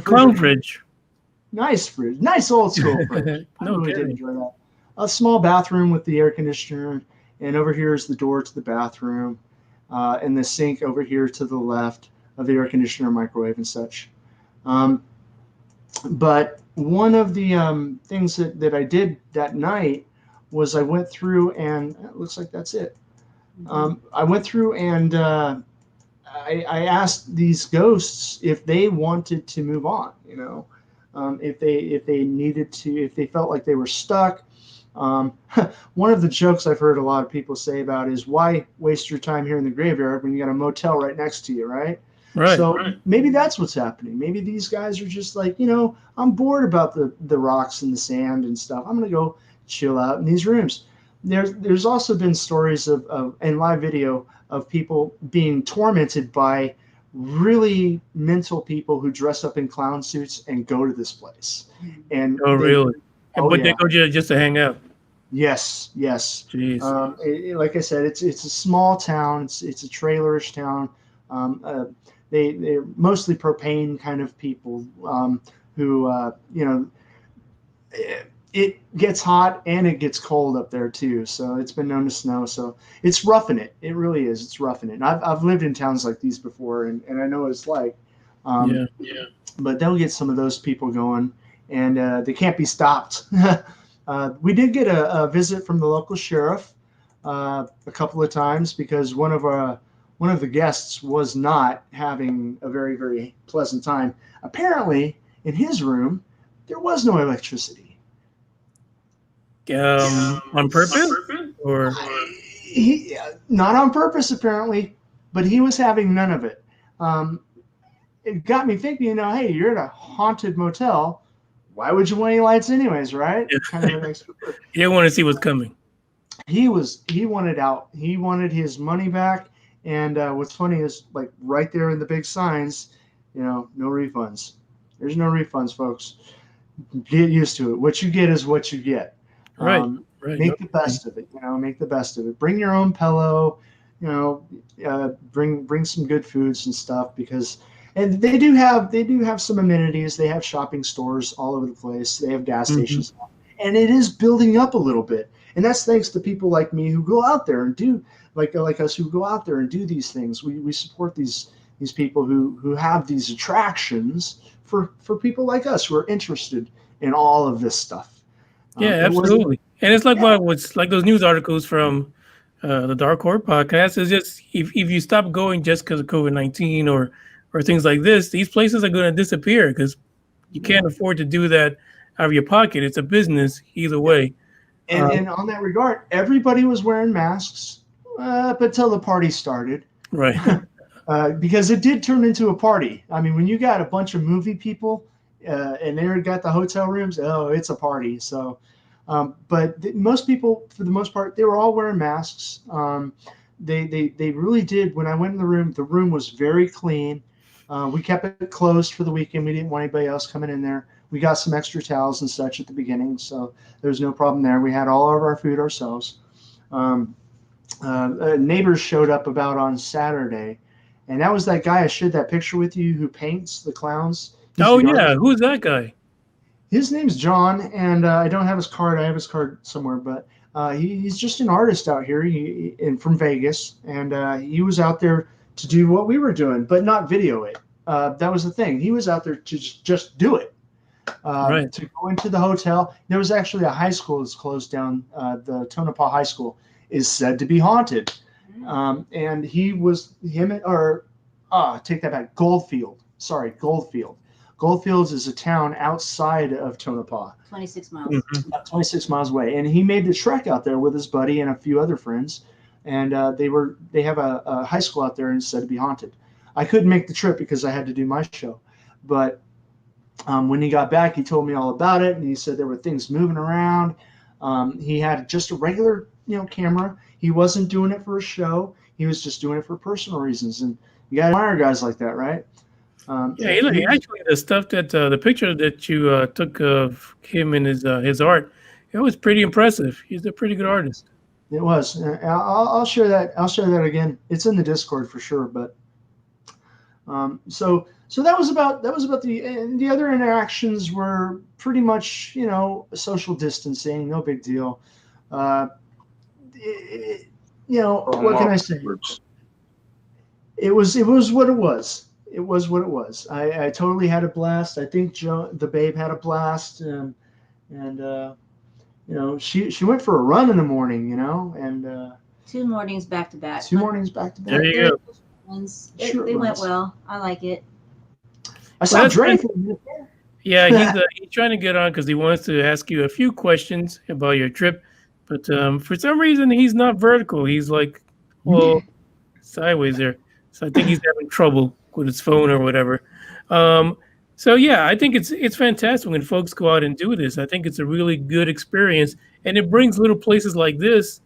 clown fridge. Nice fridge, nice old school fridge. I No really did kidding. enjoy that. A small bathroom with the air conditioner, and over here is the door to the bathroom, and the sink over here to the left of the air conditioner, microwave, and such. Um, but one of the things that I did that night was I went through, and it looks like that's it. I went through and I asked these ghosts if they wanted to move on. If they needed to, if they felt like they were stuck. One of the jokes I've heard a lot of people say about is, why waste your time here in the graveyard when you got a motel right next to you, right? Right. So maybe that's what's happening. Maybe these guys are just like, I'm bored about the rocks and the sand and stuff. I'm gonna go chill out in these rooms. There's also been stories of and live video of people being tormented by really mental people who dress up in clown suits and go to this place. And Oh, really? Oh, But yeah. they go just to hang out. Yes. Jeez. Like I said, it's a small town. It's a trailerish town. They're mostly propane kind of people who it gets hot and it gets cold up there too. So it's been known to snow. So it's roughing it. It really is. It's roughing it. And I've lived in towns like these before, and I know what it's like. Yeah. But they'll get some of those people going, and they can't be stopped. We did get a visit from the local sheriff a couple of times because one of the guests was not having a very, very pleasant time. Apparently, in his room, there was no electricity. On purpose, or Not on purpose, apparently, but he was having none of it. It got me thinking, hey, you're at a haunted motel. Why would you want any lights anyways, right? Kind of an extra. you don't want to see what's coming. He wanted out. He wanted his money back. And what's funny is, like, right there in the big signs, no refunds. There's no refunds, folks. Get used to it. What you get is what you get. Right. Make the best of it. Make the best of it. Bring your own pillow. Bring some good foods and stuff, because, and they do have some amenities. They have shopping stores all over the place. They have gas stations, and it is building up a little bit. And that's thanks to people like me who go out there and do like us who go out there and do these things. We support these people who have these attractions for people like us who are interested in all of this stuff. Yeah, absolutely. And it's like what's like those news articles from the Dark Horse podcast is just if you stop going just because of COVID-19 or things like this, these places are going to disappear because you can't afford to do that out of your pocket. It's a business either way. And on that regard, everybody was wearing masks up until the party started. Right. Because it did turn into a party. I mean, when you got a bunch of movie people and they got the hotel rooms, it's a party. So, but most people, for the most part, they were all wearing masks. They really did. When I went in the room was very clean. We kept it closed for the weekend. We didn't want anybody else coming in there. We got some extra towels and such at the beginning, so there was no problem there. We had all of our food ourselves. Neighbors showed up about on Saturday, and that was that guy I shared that picture with you who paints the clowns. Oh, yeah. Who's that guy? His name's John, and I don't have his card. I have his card somewhere, but he's just an artist out here from Vegas, and he was out there to do what we were doing, but not video it. That was the thing. He was out there to just do it. Right. To go into the hotel. There was actually a high school that's closed down. The Tonopah High School is said to be haunted. And take that back. Goldfield. Sorry, Goldfield. Goldfields is a town outside of Tonopah. 26 miles. About 26 miles away. And he made the trek out there with his buddy and a few other friends. And they have a high school out there and it's said to be haunted. I couldn't make the trip because I had to do my show. But when he got back, he told me all about it, and he said there were things moving around. He had just a regular, camera. He wasn't doing it for a show. He was just doing it for personal reasons. And you got to admire guys like that, right? Actually, the stuff that the picture that you took of him and his art, it was pretty impressive. He's a pretty good artist. It was. I'll share that. I'll share that again. It's in the Discord for sure. But so So that was about and the other interactions were pretty much, social distancing, no big deal. What can I say? It was what it was. It was what it was. I totally had a blast. I think the babe had a blast, and she went for a run in the morning, and 2 mornings back to back. 2 mornings back to back. There you go. They went well. I like it. I saw Dre. Yeah, he's trying to get on because he wants to ask you a few questions about your trip, but for some reason he's not vertical. He's like, sideways there. So I think he's having trouble with his phone or whatever. So yeah, I think it's fantastic when folks go out and do this. I think it's a really good experience, and it brings little places like this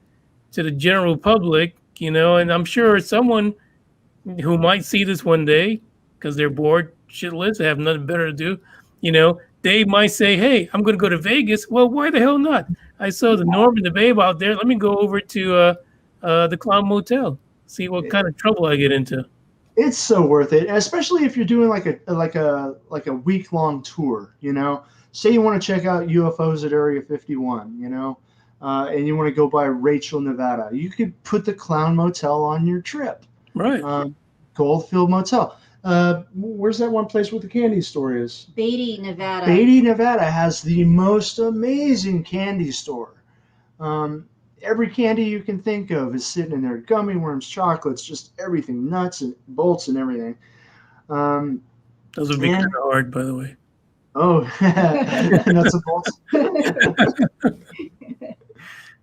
to the general public, and I'm sure someone who might see this one day because they're bored shitless, they have nothing better to do, they might say, hey, I'm going to go to Vegas. Well, why the hell not? I saw the Norm and the Babe out there. Let me go over to the Clown Motel, see what kind of trouble I get into. It's so worth it, especially if you're doing like a week-long tour, Say you want to check out UFOs at Area 51, and you want to go by Rachel, Nevada. You could put the Clown Motel on your trip. Right. Goldfield Motel. Where's that one place where the candy store is? Beatty, Nevada. Beatty, Nevada has the most amazing candy store. Every candy you can think of is sitting in there. Gummy worms, chocolates, just everything. Nuts and bolts and everything. Those would be kind of hard, by the way. Oh, nuts and bolts.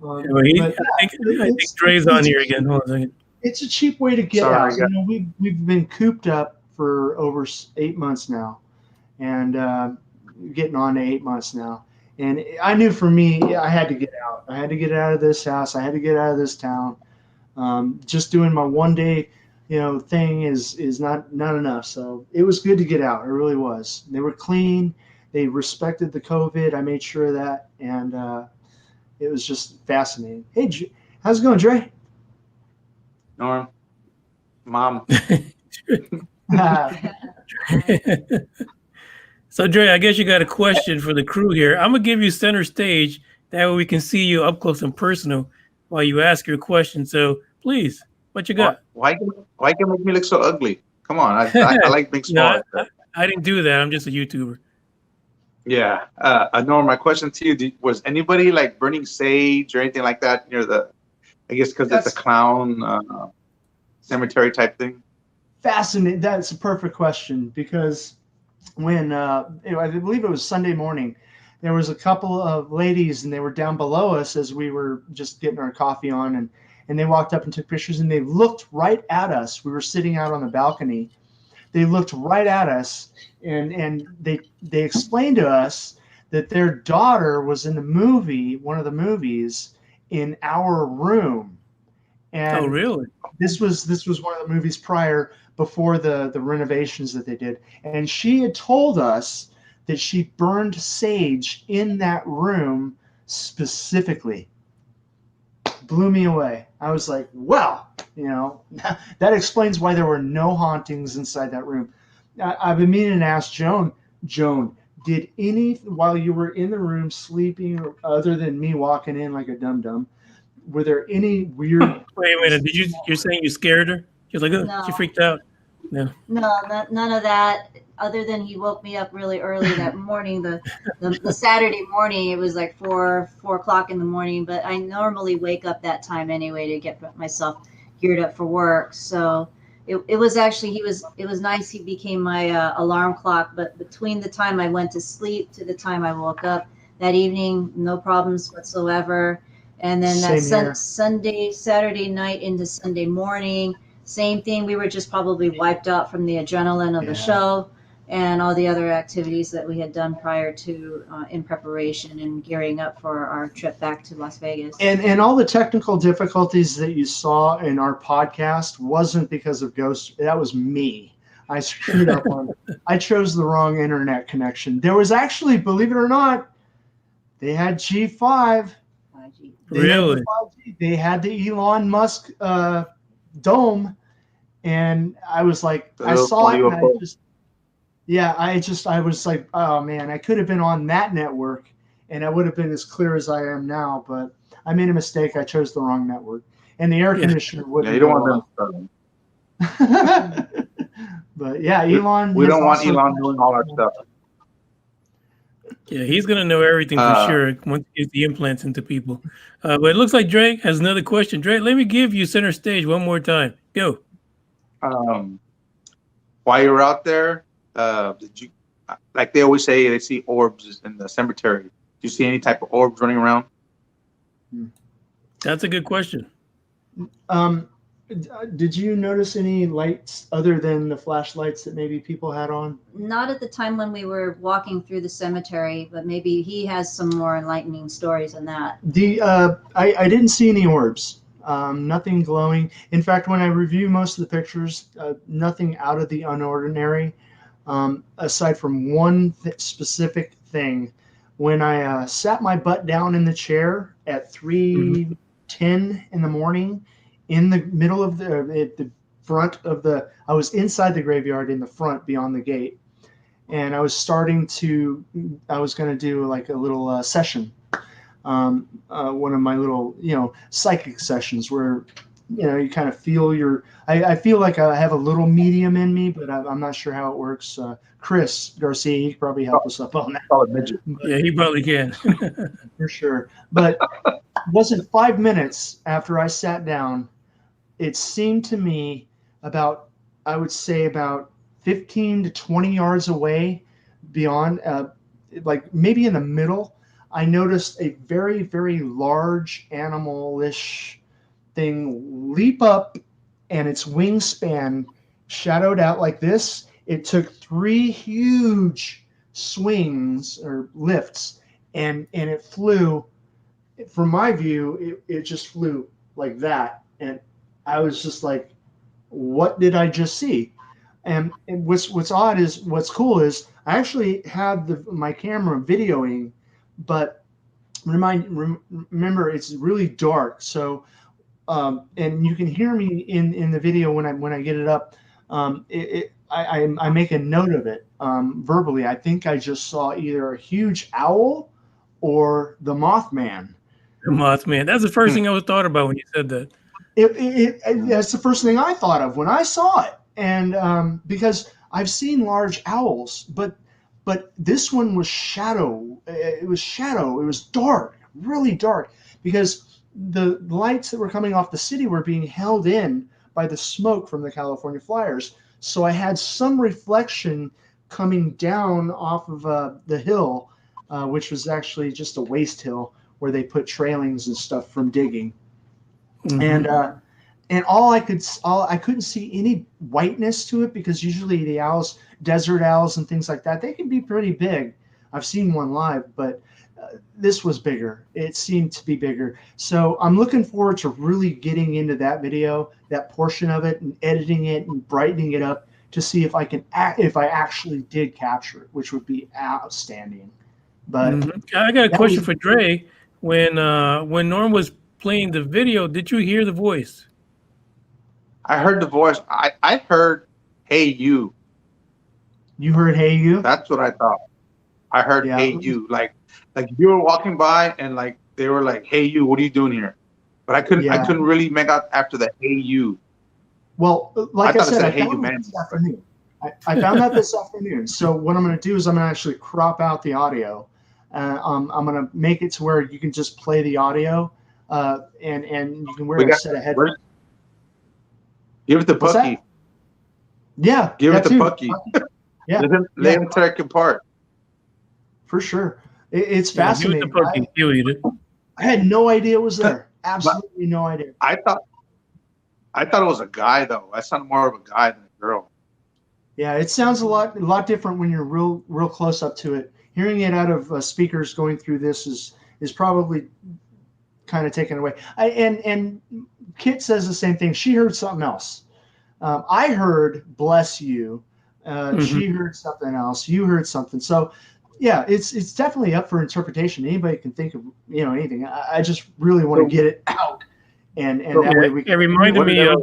I think Dre's on here again. Hold on a second. It's a cheap way to get out. We've been cooped up for over 8 months now, and getting on to 8 months now. And I knew for me, I had to get out. I had to get out of this house. I had to get out of this town. Just doing my one day, thing is not enough. So it was good to get out. It really was. They were clean. They respected the COVID. I made sure of that, and it was just fascinating. Hey, how's it going, Dre? Norm, Mom. So, Dre, I guess you got a question for the crew here. I'm going to give you center stage. That way we can see you up close and personal while you ask your question. So, please, what you got? Why can you make me look so ugly? Come on. I like being smart. No, I didn't do that. I'm just a YouTuber. Yeah. Norm, my question to you, was anybody like burning sage or anything like that near I guess because it's a clown cemetery type thing? Fascinating. That's a perfect question because when I believe it was Sunday morning, there was a couple of ladies and they were down below us as we were just getting our coffee on, and they walked up and took pictures, and they looked right at us. We were sitting out on the balcony. They looked right at us, and they explained to us that their daughter was in one of the movies in our room. And oh, really? This was one of the movies before the renovations that they did. And she had told us that she burned sage in that room specifically. Blew me away. I was like, wow, that explains why there were no hauntings inside that room. I've been meaning to ask Joan, did while you were in the room sleeping, other than me walking in like a dum-dum, were there any weird... Wait a minute. You're saying you scared her? You're like, oh, No. She freaked out. No, none of that. Other than he woke me up really early that morning, the Saturday morning. It was like 4 o'clock in the morning. But I normally wake up that time anyway to get myself geared up for work. So it was actually it was nice. He became my alarm clock. But between the time I went to sleep to the time I woke up that evening, no problems whatsoever. And then that Saturday night into Sunday morning, same thing. We were just probably wiped out from the adrenaline of the show and all the other activities that we had done prior to in preparation and gearing up for our trip back to Las Vegas. And all the technical difficulties that you saw in our podcast wasn't because of ghosts. That was me. I screwed up on it. I chose the wrong internet connection. There was actually, believe it or not, they had G5. really? They had the Elon Musk dome, and I was like, I saw it, and Yeah, I was like, oh man, I could have been on that network and I would have been as clear as I am now, but I made a mistake. I chose the wrong network. And the air Yeah. conditioner Yeah, wouldn't you don't go want off. them. But yeah, Elon. We has don't want also- Elon doing all our stuff. Yeah, he's gonna know everything for sure once he gets the implants into people. But it looks like Drake has another question. Drake, let me give you center stage one more time. Go. While you were out there, did you, like they always say, they see orbs in the cemetery? Do you see any type of orbs running around? That's a good question. Did you notice any lights other than the flashlights that maybe people had on? Not at the time when we were walking through the cemetery, but maybe he has some more enlightening stories than that. I didn't see any orbs. Nothing glowing. In fact, when I review most of the pictures, nothing out of the unordinary, aside from one specific thing. When I sat my butt down in the chair at 3:10 in the morning, in the middle of the front of I was inside the graveyard in the front beyond the gate, and I was going to do like a little session. One of my little, psychic sessions where, you kind of feel I feel like I have a little medium in me, but I'm not sure how it works. Chris Garcia, he could probably help us up on that. Oh, midget. Yeah, he probably can. For sure. But it wasn't 5 minutes after I sat down, it seemed to me I would say about 15 to 20 yards away beyond, like maybe in the middle, I noticed a very, very large animal-ish thing leap up, and its wingspan shadowed out like this. It took 3 huge swings or lifts, and it flew. From my view, it just flew like that, and I was just like, "What did I just see?" And what's cool is I actually had my camera videoing, but remember it's really dark. So, and you can hear me in the video when I get it up. I make a note of it verbally. I think I just saw either a huge owl or the Mothman. The Mothman. That's the first thing I was thought about when you said that. That's the first thing I thought of when I saw it, and because I've seen large owls, but this one was shadow. It was dark, really dark, because the lights that were coming off the city were being held in by the smoke from the California fires. So I had some reflection coming down off of the hill, which was actually just a waste hill where they put trailings and stuff from digging. Mm-hmm. And I couldn't see any whiteness to it, because usually the owls, desert owls and things like that, they can be pretty big. I've seen one live, but this was bigger. It seemed to be bigger. So I'm looking forward to really getting into that video, that portion of it, and editing it and brightening it up to see if I actually did capture it, which would be outstanding. But I got a question for Dre. When Norm was playing the video, did you hear the voice? I heard the voice. I heard, "Hey, you." You heard "Hey, you"? That's what I thought. I heard "Hey, you." Like you were walking by and like they were like, "Hey, you, what are you doing here?" But I couldn't really make out after the "Hey, you." Well, like I said, I "Hey, you, found man." that this afternoon. I found that this afternoon. So what I'm going to do is I'm going to actually crop out the audio. I'm going to make it to where you can just play the audio, and you can wear a set of headphones. Give it to Bucky. Yeah. Give it to Bucky. Yeah. Let him tear it apart. For sure. It's fascinating. Give it to Bucky. He'll eat it. I had no idea it was there. Absolutely no idea. I thought it was a guy, though. I sounded more of a guy than a girl. Yeah, it sounds a lot different when you're real close up to it. Hearing it out of speakers going through this is probably kind of taken away. And Kit says the same thing. She heard something else. I heard "bless you." She heard something else. You heard something. So, yeah, it's definitely up for interpretation. Anybody can think of anything. I just really want to get it out, and that way we can. It reminded me of.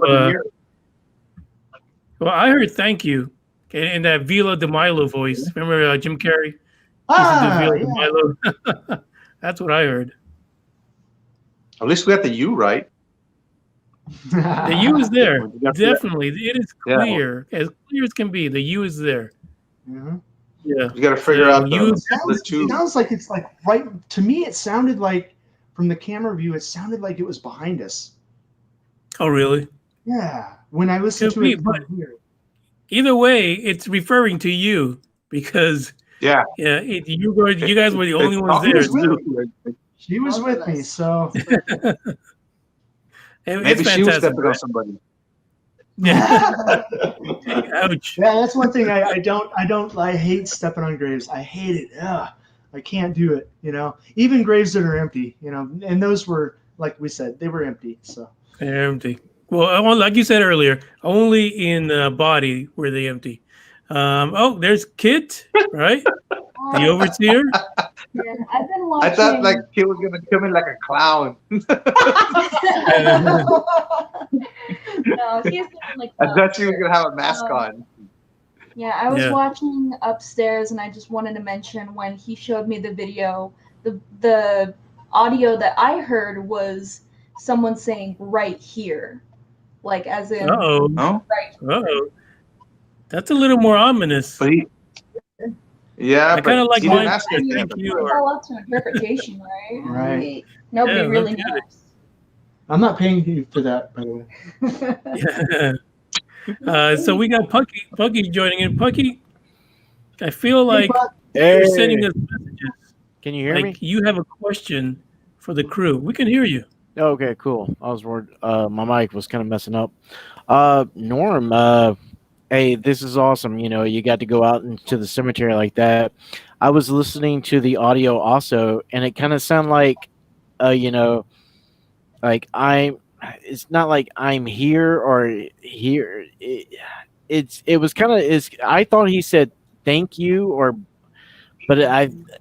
Well, I heard "thank you," in that Vila de Milo voice. Remember Jim Carrey? Ah, Vila de Milo. That's what I heard. At least we got the U right. The U is there. We got Definitely. It is Yeah. clear as can be. The U is there. Mhm. Yeah. You got to figure out you. the two. It sounds like it's like right to me. It sounded like from the camera view, it sounded like it was behind us. Oh, really? Yeah, when I listened Could to be, it but from here. either way, it's referring to you because Yeah. you guys were the only ones She there. was with So me. She was with me, so Maybe it's she was fantastic. stepping on somebody. Yeah. Ouch. yeah, that's one thing I hate stepping on graves. I hate it. Ugh, I can't do it. Even graves that are empty. And those were, like we said, they were empty. So They're empty. Well, like you said earlier, only in body were they empty. There's Kit, right? The overseer. Yeah, I've been I watching. thought like he was gonna come in like a clown. No, he's like. I thought she was gonna have a mask on. Yeah, I was Yeah. watching upstairs, and I just wanted to mention when he showed me the video, the audio that I heard was someone saying "right here," like as in Uh-oh. No, right. Uh-oh. That's a little more ominous. but yeah, I kinda but like he didn't mine. ask us Thank that. you. It's all up to interpretation, right? Right. Nobody Yeah, really no kidding. knows. I'm not paying you for that, by the way. So we got Pucky joining in. Pucky, I feel like Hey, you're sending us messages. can you hear me? Like you have a question for the crew. We can hear you. Okay, cool. I was worried. My mic was kind of messing up. Norm, hey, this is awesome. You got to go out into the cemetery like that. I was listening to the audio also, and it kind of sounded like, like it's not like I'm here or here. It was kind of, I thought he said thank you but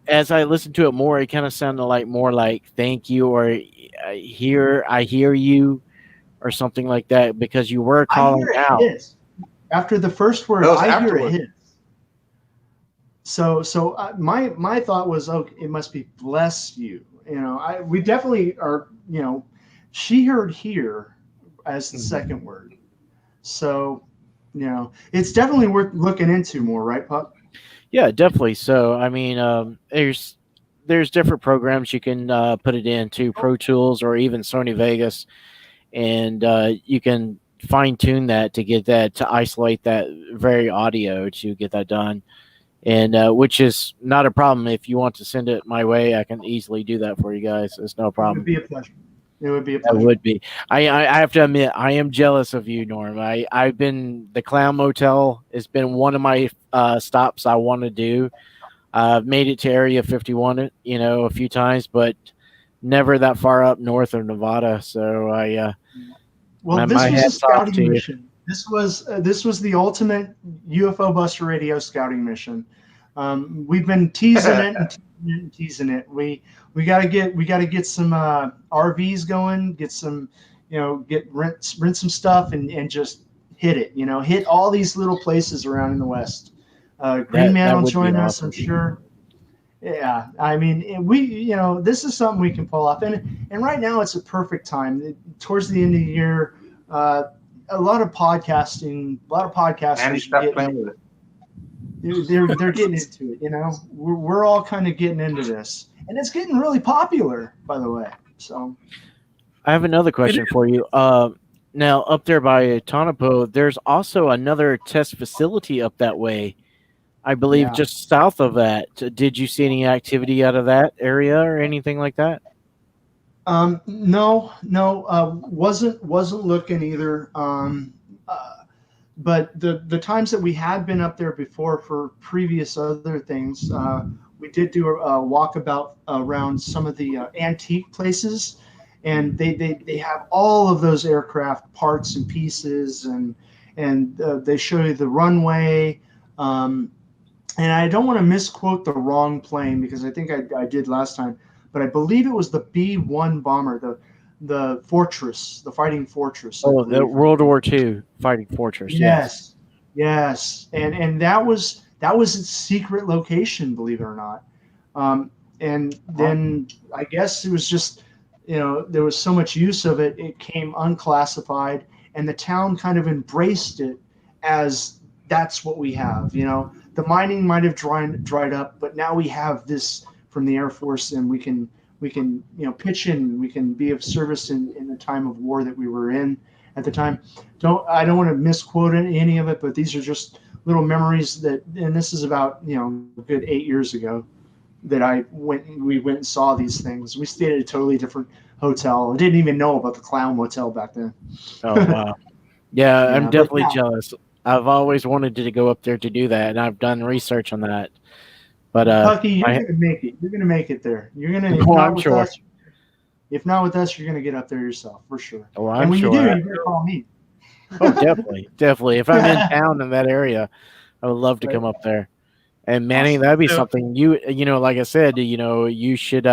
as I listened to it more, it kind of sounded like more like thank you or I hear you or something like that because you were calling out. His. After the first word, That was I hear afterward. his. So my thought was, okay, it must be bless you. We definitely are. She heard here as the second word. So, it's definitely worth looking into more, right, Pup? Yeah, definitely. So, I mean, there's different programs you can put it into, Pro Tools or even Sony Vegas, and you can fine tune that to get that to isolate that very audio to get that done, and which is not a problem. If you want to send it my way, I can easily do that for you guys. It's no It problem. would be a pleasure. It would be a That pleasure. would be. I have to admit, I am jealous of you, Norm. I've been the Clown Motel. It's been one of my stops I want to do. I've made it to Area 51, a few times, but never that far up north of Nevada. So Well, my this was a hat's off to scouting you. mission. This was the ultimate UFO Buster Radio scouting mission. We've been teasing it and teasing it. We gotta get some RVs going, get some, rent some stuff and just hit it. Hit all these little places around in the West. Green Man that will would be join us, awesome. I'm sure. Yeah, I mean, this is something we can pull off, and right now it's a perfect time. Towards the end of the year, a lot of podcasters And he stopped playing with it. they're getting into it. We're all kind of getting into this, and it's getting really popular, by the way. So I have another question for you. Now, up there by Tonopah, there's also another test facility up that way. I believe Yeah. just south of that. Did you see any activity out of that area or anything like that? no, wasn't looking either. But the times that we had been up there before for previous other things, we did do a walkabout around some of the antique places, and they have all of those aircraft parts and pieces, and they show you the runway. And I don't want to misquote the wrong plane because I think I did last time, but I believe it was the B-1 bomber, the Fortress, the Fighting Fortress. I Oh, the believe. World War II fighting fortress. Yes. Yes, and that was its secret location, believe it or not. And then I guess it was just, there was so much use of it, it came unclassified, and the town kind of embraced it as that's what we have. The mining might have dried up, but now we have this from the Air Force, and we can pitch in, we can be of service in the time of war that we were in at the time. I don't want to misquote any of it, but these are just little memories and this is about a good 8 years ago that we went and saw these things. We stayed at a totally different hotel. I didn't even know about the Clown Motel back then. Oh wow. Yeah, I'm definitely yeah. jealous. I've always wanted to go up there to do that, and I've done research on that. But Pucky, you're gonna make it. You're gonna make it there. You're gonna. I'm sure. If not with us, you're gonna get up there yourself for sure. Oh, I'm and when sure. you do, you're gonna call me. Oh, definitely. If I'm in town in that area, I would love to come up there. And Manny, that'd be something like I said, you should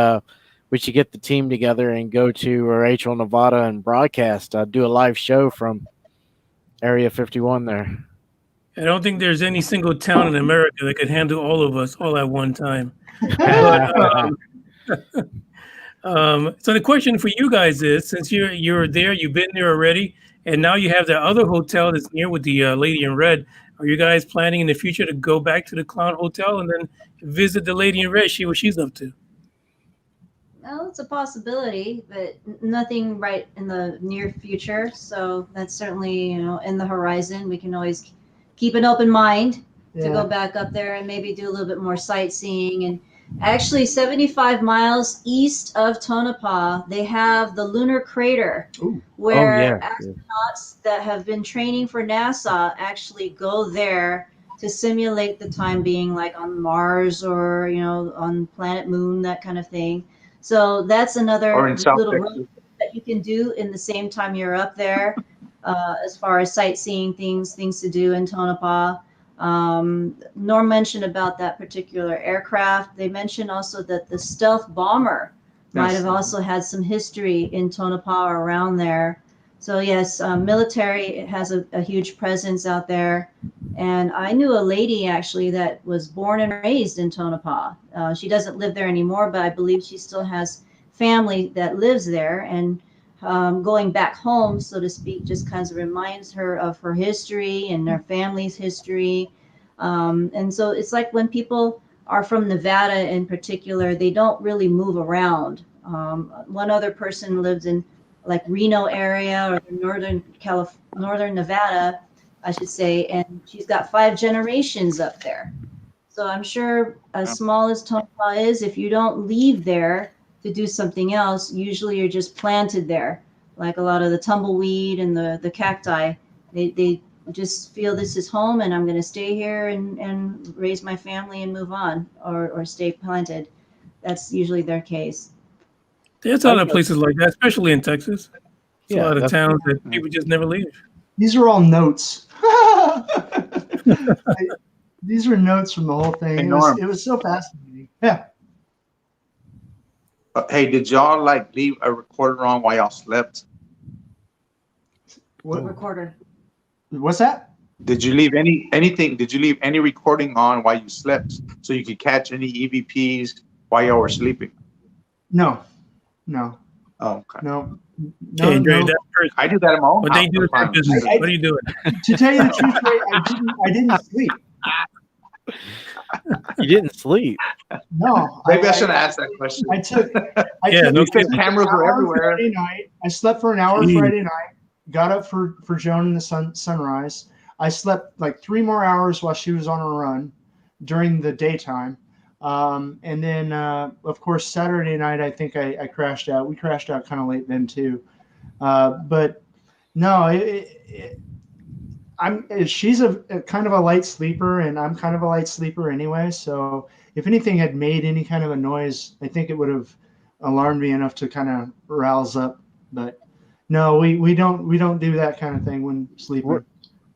we should get the team together and go to Rachel, Nevada, and broadcast, do a live show from Area 51 there. I don't think there's any single town in America that could handle all of us all at one time. So the question for you guys is, since you're there, you've been there already, and now you have that other hotel that's near with the Lady in Red. Are you guys planning in the future to go back to the Clown Hotel and then visit the Lady in Red, see what she's up to? Well, it's a possibility, but nothing right in the near future. So that's certainly, in the horizon. We can always keep an open mind to go back up there and maybe do a little bit more sightseeing. And actually, 75 miles east of Tonopah, they have the lunar crater, where astronauts that have been training for NASA actually go there to simulate the time being like on Mars or, on planet Moon, that kind of thing. So that's another little road that you can do in the same time you're up there, as far as sightseeing things to do in Tonopah. Norm mentioned about that particular aircraft. They mentioned also that the stealth bomber might have also had some history in Tonopah or around there. So yes, military has a huge presence out there. And I knew a lady actually that was born and raised in Tonopah. She doesn't live there anymore, but I believe she still has family that lives there. And going back home, so to speak, just kind of reminds her of her history and her family's history. And so it's like when people are from Nevada in particular, they don't really move around. One other person lives in like Reno area or the northern Nevada, I should say, and she's got 5 generations up there. So I'm sure as small as Tonopah is, if you don't leave there to do something else, usually you're just planted there. Like a lot of the tumbleweed and the cacti, they just feel this is home and I'm going to stay here and raise my family and move on or stay planted. That's usually their case. There's a lot of places like that, especially in Texas. There's a lot of towns that people just never leave. These are all notes. These are notes from the whole thing. It was so fascinating. Yeah. Hey, did y'all leave a recorder on while y'all slept? What recorder? What's that? Did you leave anything? Did you leave any recording on while you slept so you could catch any EVPs while y'all were sleeping? No. Oh, okay. No. Hey, no. I do that in my own house. They do their business. What are you doing? To tell you the truth, Ray, I didn't sleep. You didn't sleep? No. Maybe I should have asked that question. I took cameras were everywhere. Friday night. I slept for an hour Friday night. Got up for Joan in the sunrise. I slept like 3 more hours while she was on her run during the daytime. And then, of course, Saturday night, I think I crashed out. We crashed out kind of late then too. But no, she's a kind of a light sleeper, and I'm kind of a light sleeper anyway. So if anything had made any kind of a noise, I think it would have alarmed me enough to kind of rouse up. But no, we don't do that kind of thing when sleeping.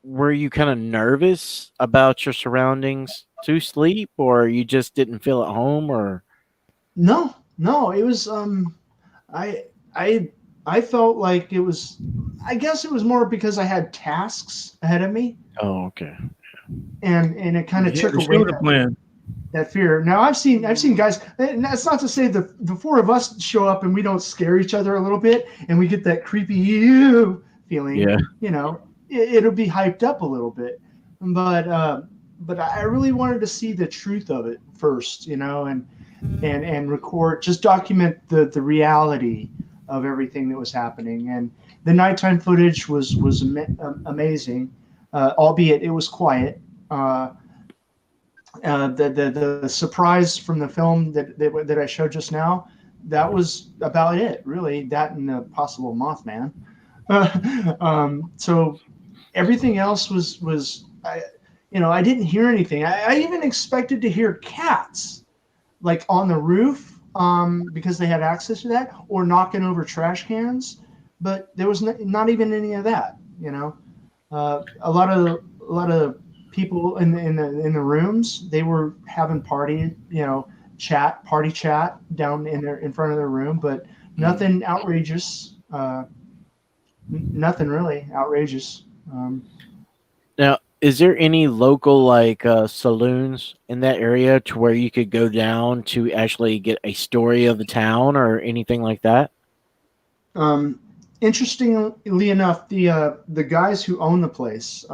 Were you kind of nervous about your surroundings to sleep, or you just didn't feel at home, or? No, it was, I felt like it was. I guess it was more because I had tasks ahead of me, Oh, okay. and it kind of Yeah, took the away shoulder plan. that fear. Now I've seen guys, and that's not to say the four of us show up and we don't scare each other a little bit and we get that creepy ew feeling. Yeah. You know, it'll be hyped up a little bit, but I really wanted to see the truth of it first, you know, and record, just document the reality of everything that was happening. And the nighttime footage was amazing, albeit it was quiet. The surprise from the film that I showed just now, that was about it, really. That and the possible Mothman. So everything else was I didn't hear anything. I even expected to hear cats, like on the roof, because they had access to that, or knocking over trash cans. But there was not even any of that. You know, a lot of people in the rooms, they were having party chat down in front of their room, but nothing outrageous. Nothing really outrageous. Now, is there any local like saloons in that area to where you could go down to actually get a story of the town or anything like that? Interestingly enough, the guys who own the place,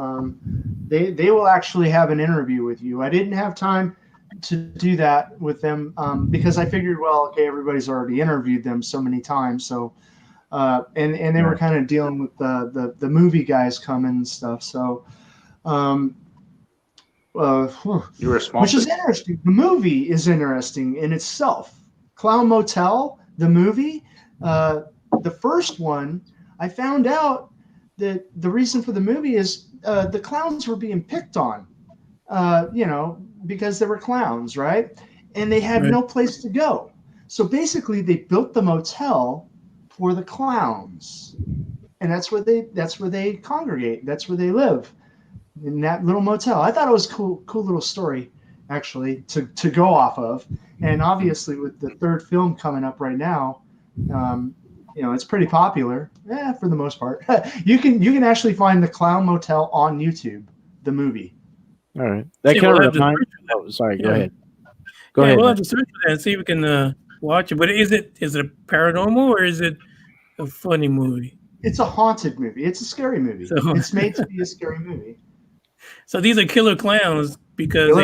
they will actually have an interview with you. I didn't have time to do that with them because I figured, well, okay, everybody's already interviewed them so many times. So, and they were kind of dealing with the movie guys coming and stuff. So, You were small. which is interesting. The movie is interesting in itself. Clown Motel, the movie. The first one, I found out that the reason for the movie is the clowns were being picked on, because they were clowns, right? And they had no place to go. So basically, they built the motel for the clowns, and that's where they congregate. That's where they live, in that little motel. I thought it was cool little story, actually, to go off of. And obviously, with the third film coming up right now. It's pretty popular, for the most part. You can actually find the Clown Motel on YouTube, the movie. All right, that kind of reminds. Oh, sorry. Go ahead. Go ahead. We'll have to search for that and see if we can watch it. But is it a paranormal or is it a funny movie? It's a haunted movie. It's a scary movie. It's made to be a scary movie. So these are killer clowns because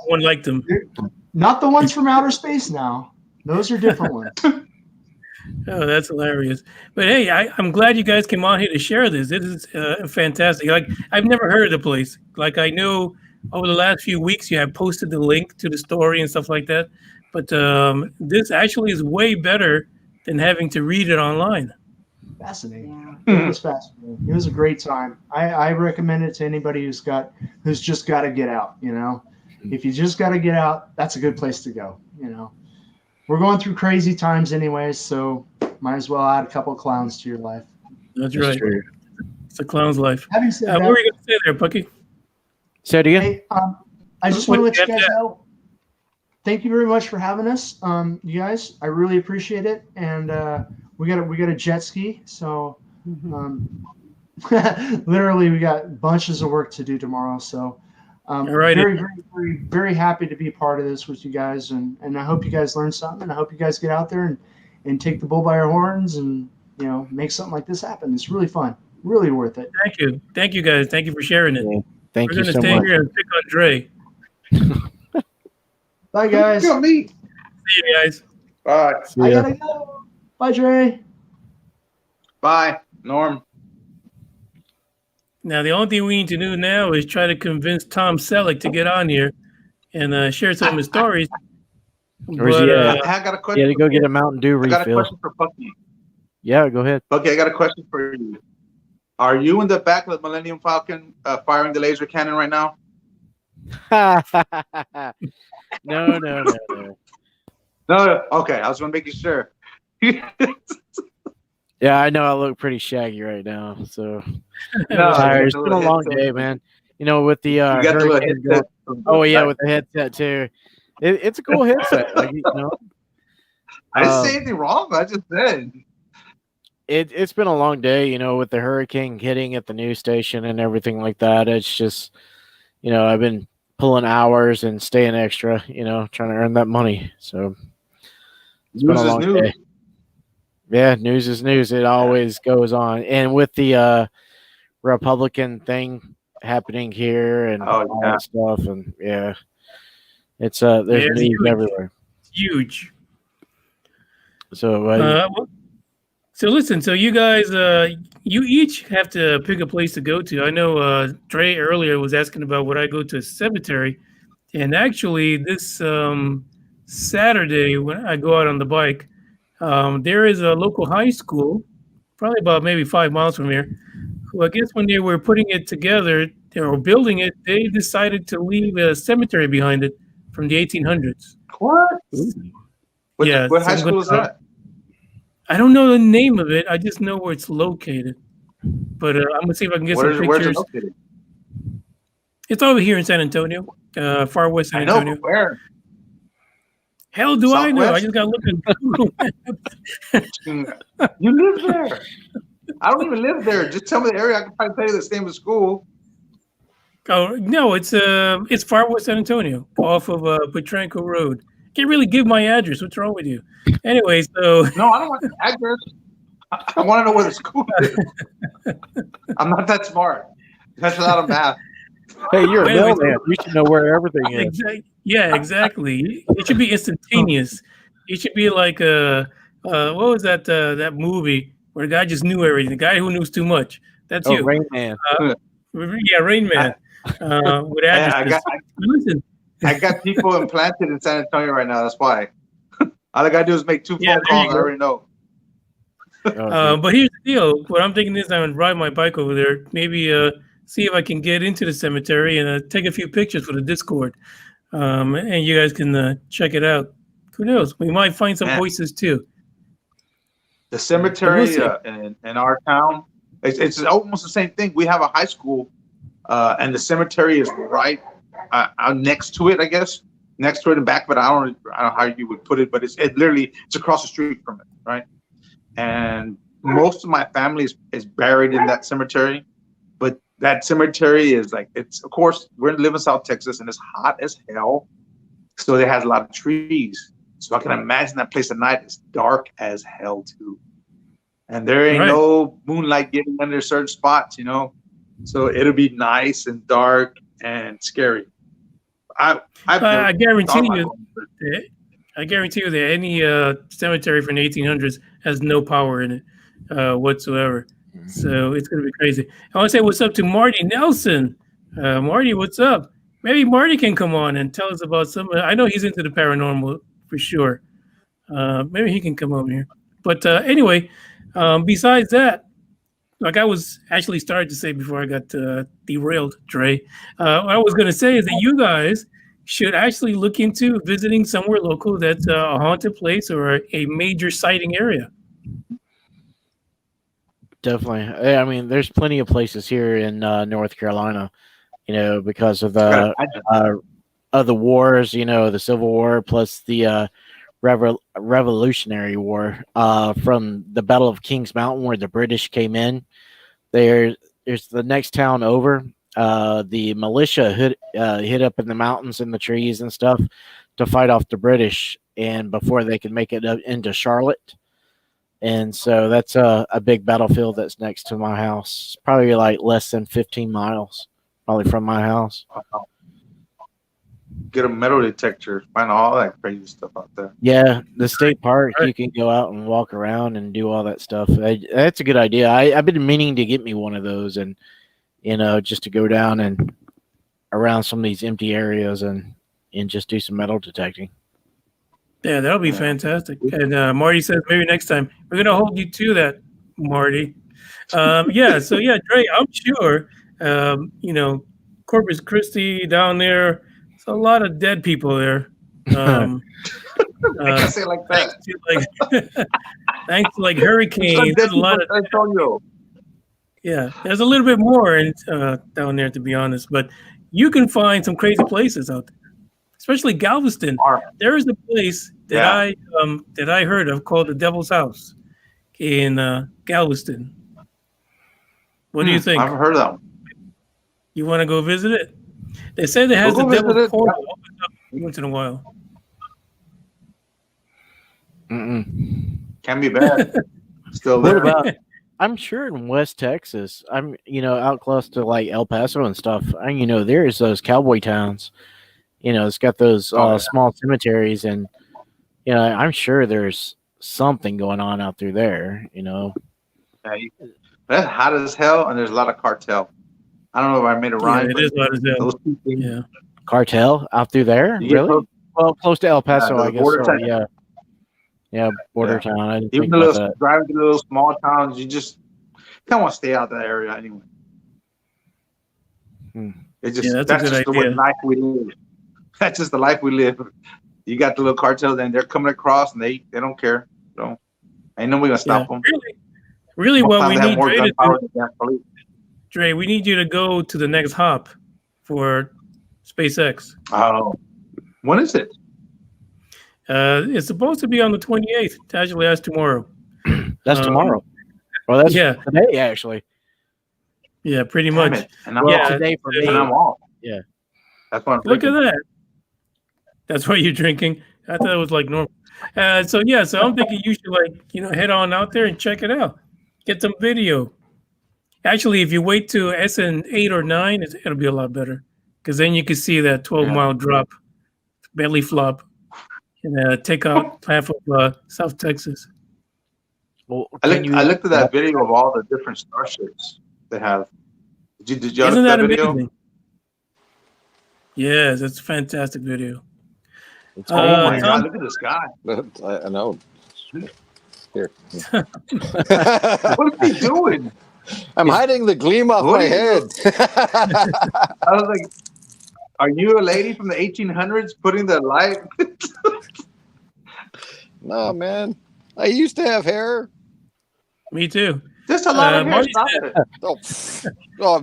one liked them. They're not the ones from outer space now. Those are different ones. Oh, that's hilarious. But hey, I'm glad you guys came on here to share this. This is fantastic. Like, I've never heard of the place. Like, I know over the last few weeks you have posted the link to the story and stuff like that. But this actually is way better than having to read it online. Fascinating. Yeah. It was fascinating. It was a great time. I recommend it to anybody who's just got to get out. If you just got to get out, that's a good place to go. We're going through crazy times anyways, so might as well add a couple of clowns to your life. That's right. True. It's a clown's life. Having said that, what were you going to say there, Pucky? Say it again. Hey, I just want to let you guys know, thank you very much for having us, you guys. I really appreciate it. And we got a jet ski, so literally we got bunches of work to do tomorrow. So very, very, very, very happy to be part of this with you guys, and I hope you guys learn something, and I hope you guys get out there and take the bull by our horns and make something like this happen. It's really fun, really worth it. Thank you guys. Thank you for sharing it. Yeah. Thank you so much. We're gonna stay here and pick on Dre. Bye guys. Go me. See you guys. Bye. I gotta go. Bye Dre. Bye Norm. Now, the only thing we need to do now is try to convince Tom Selleck to get on here and share some of his stories. Where's he at? I got a question. Yeah, to go get a Mountain Dew refill. I got a question for Pucky. Yeah, go ahead. Okay, I got a question for you. Are you in the back of the Millennium Falcon firing the laser cannon right now? No. No. Okay, I was going to make sure. Yeah, I know I look pretty shaggy right now. So No, it's been a long day, man. With the you got the headset. Oh yeah, with the headset too. It's a cool headset. I didn't say anything wrong. I just said. It's been a long day, with the hurricane hitting at the news station and everything like that. It's just, I've been pulling hours and staying extra, trying to earn that money. So it's been a long day. Yeah, news is news. It always goes on. And with the Republican thing happening here and all that stuff, and it's there's news huge. everywhere. It's huge. So so listen, so you guys you each have to pick a place to go to. I know Dre earlier was asking about would I go to a cemetery, and actually this Saturday when I go out on the bike, there is a local high school, probably about maybe 5 miles from here, who I guess when they were putting it together or building it, they decided to leave a cemetery behind it from the 1800s. What? Yeah. What high school is that? I don't know the name of it. I just know where it's located. But I'm going to see if I can get some pictures. Where's it located? It's over here in San Antonio, far west San Antonio. I know, but where? Hell do I know? I just got to look at Google Maps. You live there. I don't even live there. Just tell me the area. I can probably tell you the name of the school. Oh, no, it's far west San Antonio, off of Petranco Road. Can't really give my address. What's wrong with you? Anyway, so no, I don't want the address. I want to know where the school is. I'm not that smart. That's a lot of math. Hey, you're a mailman. You should know where everything is. Exactly. Yeah, exactly. It should be instantaneous. It should be like what was that movie where the guy just knew everything? The guy who knew too much. That's you. Rain Man. Rain Man. With addresses. Listen. I got people implanted in San Antonio right now. That's why. All I gotta do is make 2 phone calls. I already know. But here's the deal. What I'm thinking is I'm gonna ride my bike over there. Maybe see if I can get into the cemetery and take a few pictures for the Discord. And you guys can check it out. Who knows? We might find some voices too. The cemetery in our town, it's almost the same thing. We have a high school, and the cemetery is right next to it, I guess. Next to it and back, but I don't know how you would put it, but it's across the street from it, right? And most of my family is buried in that cemetery, but that cemetery is of course, we live in South Texas and it's hot as hell, so it has a lot of trees. So I can imagine that place at night is dark as hell too, and there ain't no moonlight getting under certain spots, So it'll be nice and dark and scary. I guarantee you that any cemetery from the 1800s has no power in it whatsoever. So it's going to be crazy. I want to say what's up to Marty Nelson. Marty, what's up? Maybe Marty can come on and tell us about some. I know he's into the paranormal for sure. Maybe he can come over here. But anyway, besides that, like I was actually started to say before I got derailed, Dre, what I was going to say is that you guys should actually look into visiting somewhere local that's a haunted place or a major sighting area. Definitely. I mean, there's plenty of places here in North Carolina, because of the wars, the Civil War plus the Revolutionary War, from the Battle of Kings Mountain where the British came in. There's the next town over. The militia hid up in the mountains and the trees and stuff to fight off the British, and before they could make it up into Charlotte. And so that's a big battlefield that's next to my house. Probably like less than 15 miles, probably from my house. Get a metal detector, find all that crazy stuff out there. Yeah, the state park, you can go out and walk around and do all that stuff. That's a good idea. I've been meaning to get me one of those, and just to go down and around some of these empty areas and just do some metal detecting. Yeah, that'll be fantastic. And Marty says maybe next time we're gonna hold you to that, Marty. Dre, I'm sure Corpus Christi down there. There's a lot of dead people there. I can't say it like that. Thanks to hurricanes. There's a lot of Antonio. Yeah, there's a little bit more down there, to be honest. But you can find some crazy places out there, especially Galveston. There is a place that I heard of called the Devil's House. in Galveston. What do you think? I've heard of that one. You want to go visit it? They say it has We'll the go visit devil's it. portal opens up once in a while. Can be bad. Still What there. about? I'm sure in West Texas, I'm out close to like El Paso and stuff. There's those cowboy towns. It's got those small cemeteries, and I'm sure there's something going on out through there. Yeah, that's hot as hell, and there's a lot of cartel. I don't know if I made a rhyme. Yeah, it is hot as hell. Those two things. Yeah. Cartel out through there, You get really? Well, close to El Paso, the I guess. border So, town. yeah, border Yeah. town. I didn't Even think the about little that. driving through those small towns, you just kind of want to stay out that area anyway. It just Yeah, that's a good just the idea. life we live. That's just the life we live. You got the little cartels, and they're coming across, and they don't care. So ain't nobody gonna stop them. Really, what we Sometimes they have need more Dre gun to power do, than the police. Dre, we need you to go to the next hop for SpaceX. Oh, when is it? It's supposed to be on the 28th. Actually, that's tomorrow. That's tomorrow. Well, that's yeah. today, actually. Yeah, pretty Damn much. it. And I'm Well, off. today for me. And I'm off. Yeah. That's what I'm Look at thinking. that. That's why you're drinking. I thought it was like normal. So I'm thinking you should head on out there and check it out. Get some video. Actually, if you wait to SN 8 or 9, it'll be a lot better because then you can see that 12-mile drop, belly flop, and take out half of South Texas. Well, I looked at that video of all the different starships they have. Did you Isn't look at that that video? amazing? Yes, it's a fantastic video. Oh my Tom? God! Look at this guy. I know. Here. What is he doing? I'm hiding the gleam off What my are you head. I was like, "Are you a lady from the 1800s putting the light?" No, man. I used to have hair. Me too. Just a lot of hair. Marty Stop said- it. Oh,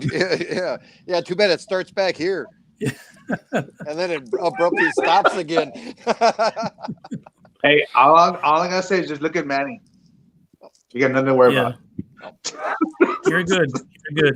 yeah. Too bad it starts back here, and then it abruptly stops again. Hey, all I gotta say is just look at Manny. You got nothing to worry about. You're good. You're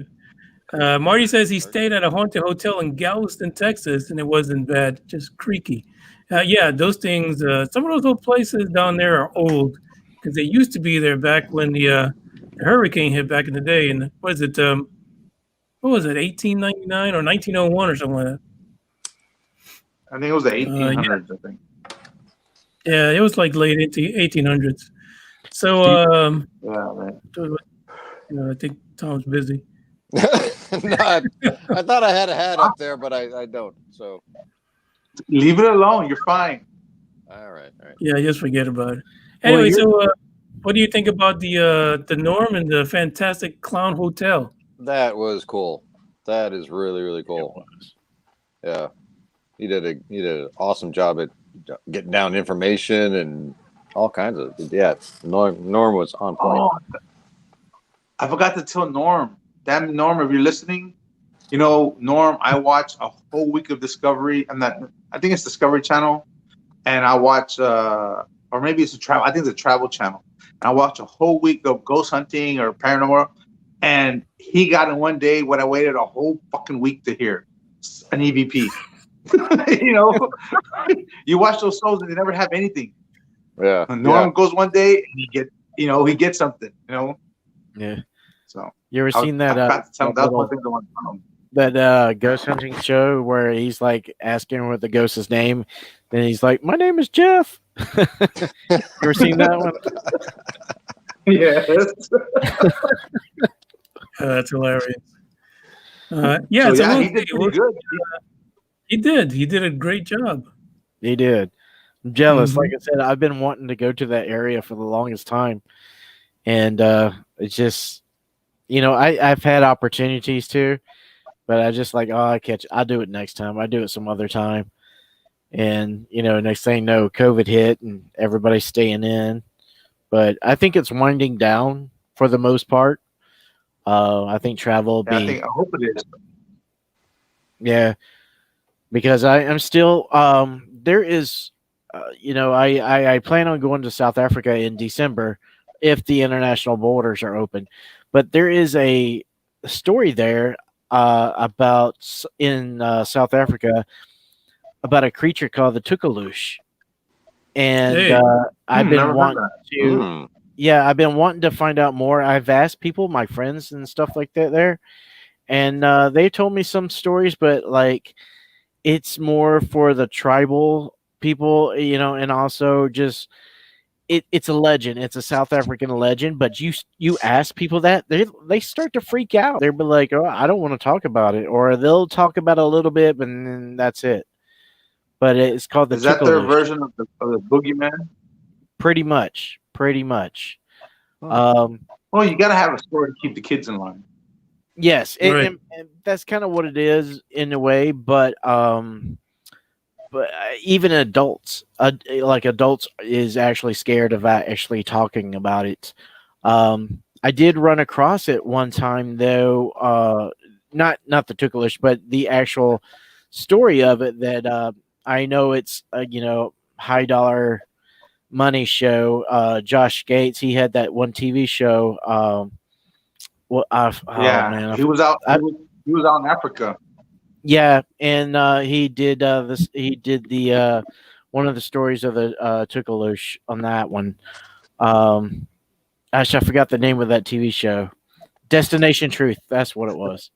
good. Marty says he stayed at a haunted hotel in Galveston, Texas, and it wasn't bad, just creaky. Yeah, those things, some of those old places down there are old because they used to be there back when the hurricane hit back in the day. And what was it, 1899 or 1901 or something like that? I think it was the 1800s. I think. Yeah, it was like late 1800s. So, Yeah, man. I think Tom's busy. No, I thought I had a hat up there, but I don't. So Leave it alone. You're fine. all right. Yeah, just forget about it. Anyway, so what do you think about the TheNorm and the fantastic Clown Hotel? That was cool. That is really, really cool. Yeah, he did an awesome job at getting down information and all kinds of Norm was on point. Oh, I forgot to tell Norm. Damn, Norm, if you're listening, Norm, I watch a whole week of Discovery. I think it's Discovery Channel, and I watch, or maybe it's I think it's a travel channel. And I watch a whole week of ghost hunting or paranormal, and he got in one day what I waited a whole fucking week to hear, an EVP. You watch those shows and they never have anything. Yeah, Norm goes one day and he gets something. Yeah. So you ever seen that? That ghost hunting show where he's like asking what the ghost's name, then he's like, "My name is Jeff." You ever seen that one? Yes. That's hilarious. He did pretty good. He did a great job. He did. I'm jealous. Like I said, I've been wanting to go to that area for the longest time, and it's just, I've had opportunities to, but I just like, I'll do it next time. I do it some other time, and next thing COVID hit and everybody's staying in, but I think it's winding down for the most part. I think travel will be. I hope it is. Yeah, because I'm still there is, I plan on going to South Africa in December if the international borders are open. But there is a story there about in South Africa about a creature called the Tukalush, and Hey. I've been never heard wanting that. to. Yeah, I've been wanting to find out more. I've asked people, my friends and stuff like that there, and they told me some stories, but like it's more for the tribal people, and also just it's a legend. It's a South African legend, but you ask people that they start to freak out. They'll be like, "Oh, I don't want to talk about it," or they'll talk about it a little bit, but then that's it. But it's called the Is that their Tukalush. version of the boogeyman? Pretty much. Oh, you got to have a story to keep the kids in line. Yes, Right. and that's kind of what it is in a way, but even adults, like adults, is actually scared of actually talking about it. I did run across it one time though, not the Tukalush, but the actual story of it. That I know it's high dollar money show. Josh Gates, he had that one TV show. Man, he was out. He was out in Africa. Yeah, and he did this. He did the one of the stories of the Tukalush on that one. Actually, I forgot the name of that TV show. Destination Truth. That's what it was.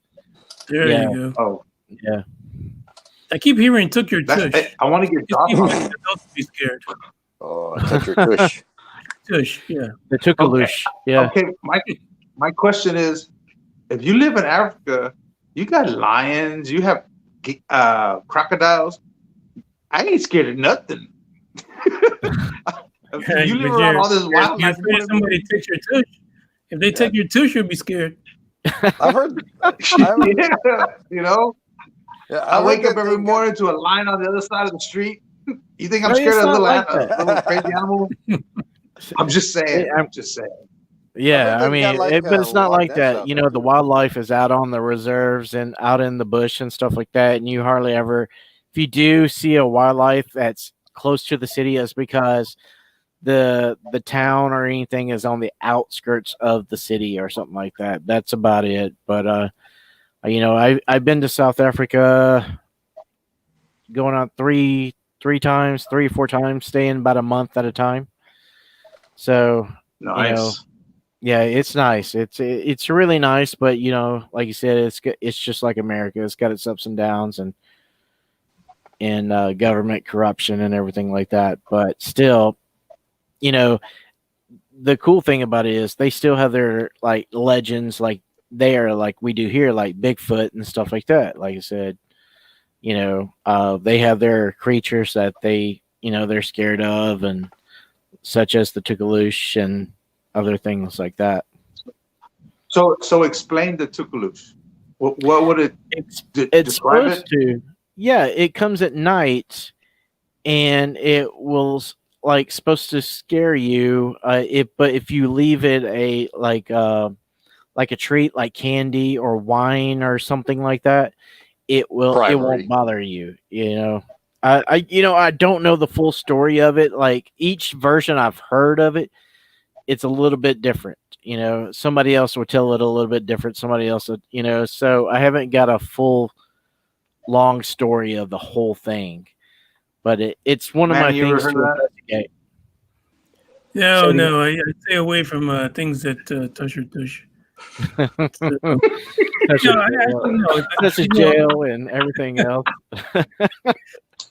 There you go. Oh, yeah. I keep hearing "took your That's, tush." I want to get Josh on. Adults be scared. Oh, touch your tush. Tush, yeah. The Tukalush. Yeah. Okay, my question is, if you live in Africa, you got lions, you have crocodiles. I ain't scared of nothing. You live around all this wildlife. You're afraid if somebody takes your tush. If they take your tush, you'll be scared. I've heard. Yeah, Yeah, I wake up every morning to a lion on the other side of the street. You think I'm scared of a little crazy animal? I'm just saying. I'm just saying. Yeah, I mean, but it's not like that. out The wildlife is out on the reserves and out in the bush and stuff like that. And you hardly ever, if you do see a wildlife that's close to the city, it's because the town or anything is on the outskirts of the city or something like that. That's about it. But I've been to South Africa, going on three or four times, staying about a month at a time. So Nice. yeah, it's nice. It's really nice, but like you said, it's just like America. It's got its ups and downs and government corruption and everything like that. But still, the cool thing about it is they still have their like legends, like they are like we do here, like Bigfoot and stuff like that. Like I said, they have their creatures that they're scared of, and such as the Tukalush and other things like that. So explain the Tukalush. What would it? It's describe supposed to. Yeah, it comes at night, and it will supposed to scare you. But if you leave it like a treat, like candy or wine or something like that, it won't bother you. I don't know the full story of it. Like each version I've heard of it, it's a little bit different. Somebody else will tell it a little bit different. Somebody else, so I haven't got a full long story of the whole thing, but it's one of my things to investigate. No, I stay away from things that touch your tush. That's a jail and everything else.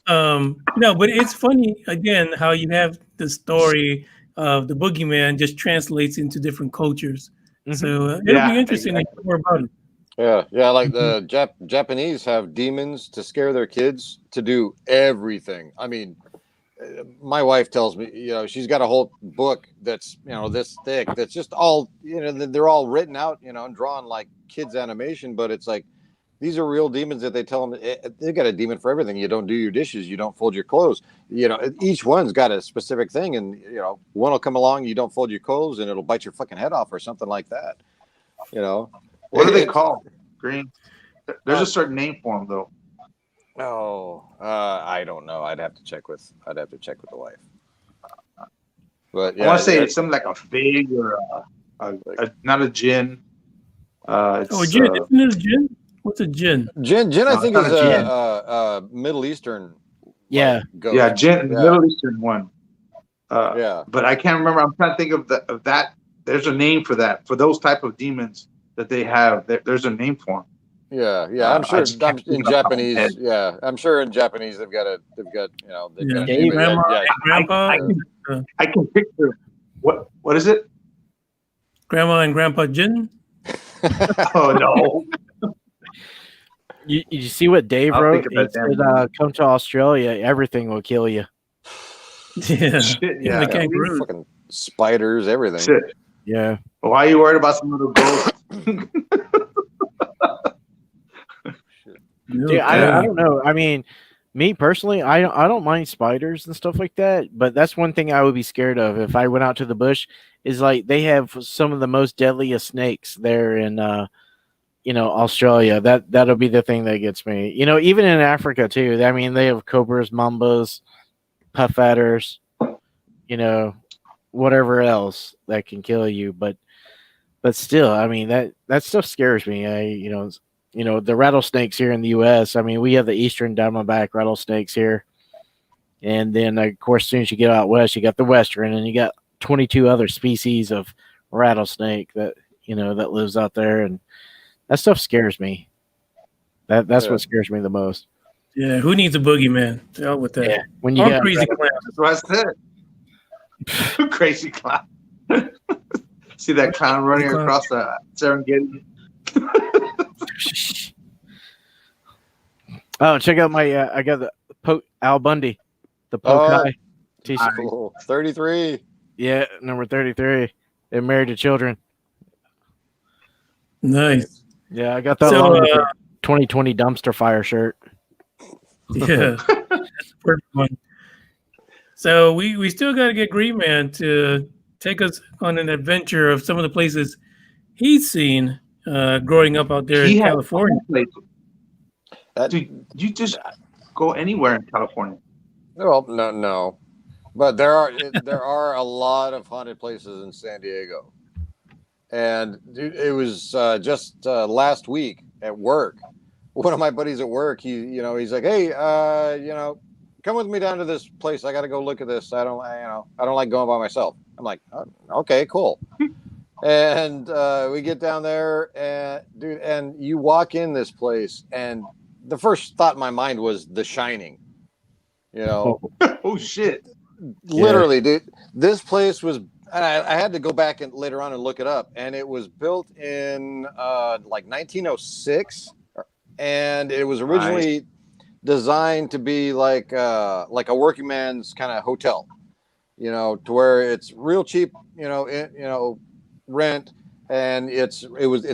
No, but it's funny again how you have the story of the boogeyman just translates into different cultures. Mm-hmm. So it'll be interesting to hear more about it. Yeah, like the Japanese have demons to scare their kids to do everything. I mean, my wife tells me, she's got a whole book that's, this thick, that's just all, they're all written out, and drawn like kids animation, but it's like, these are real demons that they tell them they've got a demon for everything. You don't do your dishes. You don't fold your clothes. Each one's got a specific thing. And, one will come along, you don't fold your clothes and it'll bite your fucking head off or something like that. What are they called? Green. There's a certain name for them though. Oh, I don't know. I'd have to check with the wife. But I yeah, want to say it's something like a fig or not a gin. Oh, gin. Isn't it a gin? What's a gin? Gin. No, I think it's is not a gin. a Middle Eastern. Yeah. Like, ghost. Yeah, gin, Yeah. Middle Eastern one. Yeah. But I can't remember. I'm trying to think of that. There's a name for that, for those type of demons that they have. There's a name for them. Yeah. I'm sure in Japanese. Head. Yeah, I'm sure in Japanese they've got they've got a Yeah. name. But Grandma, yeah. grandpa, I can picture what is it? grandma and grandpa gin. Oh no! You see what Dave I'll wrote? think of He that said, damn "Come to Australia, everything will kill you." Yeah. Shit, Even yeah. the kangaroos. Fucking spiders, everything. Shit. Yeah. Why are you worried about some little ghost? Dude, I don't know. I mean, me personally, I don't mind spiders and stuff like that, but that's one thing I would be scared of if I went out to the bush. Is like they have some of the most deadliest snakes there in Australia. That'll be the thing that gets me. Even in Africa too. I mean, they have cobras, mambas, puff adders, whatever else that can kill you. But still, I mean that stuff scares me. The rattlesnakes here in the U.S. I mean, we have the eastern diamondback rattlesnakes here, and then of course, as soon as you get out west, you got the western, and you got 22 other species of rattlesnake that lives out there, and that stuff scares me. That's what scares me the most. Yeah, who needs a boogeyman? Hell with that. Yeah, when you Or got crazy clown. That's what I said. Crazy clown. See that clown running across the Serengeti? Oh, check out my I got the Al Bundy, the Pokai t-shirt. Cool. 33. Yeah, number 33. They're married to children. Nice. Yeah, I got that So, along with the 2020 dumpster fire shirt. Yeah, that's a perfect one. So we still got to get Green Man to take us on an adventure of some of the places he's seen growing up out there in California. Dude, you just go anywhere in California. Well, no, but there are a lot of haunted places in San Diego, and dude, it was just last week at work. One of my buddies at work, he's like, hey, come with me down to this place. I got to go look at this. I don't like going by myself. I'm like, oh, okay, cool. And we get down there, and dude, and you walk in this place, and the first thought in my mind was The Shining. Oh shit! Literally, dude. This place was, and I had to go back and later on and look it up, and it was built in like 1906, and it was originally designed to be like a working man's kind of hotel, to where it's real cheap, rent, and it's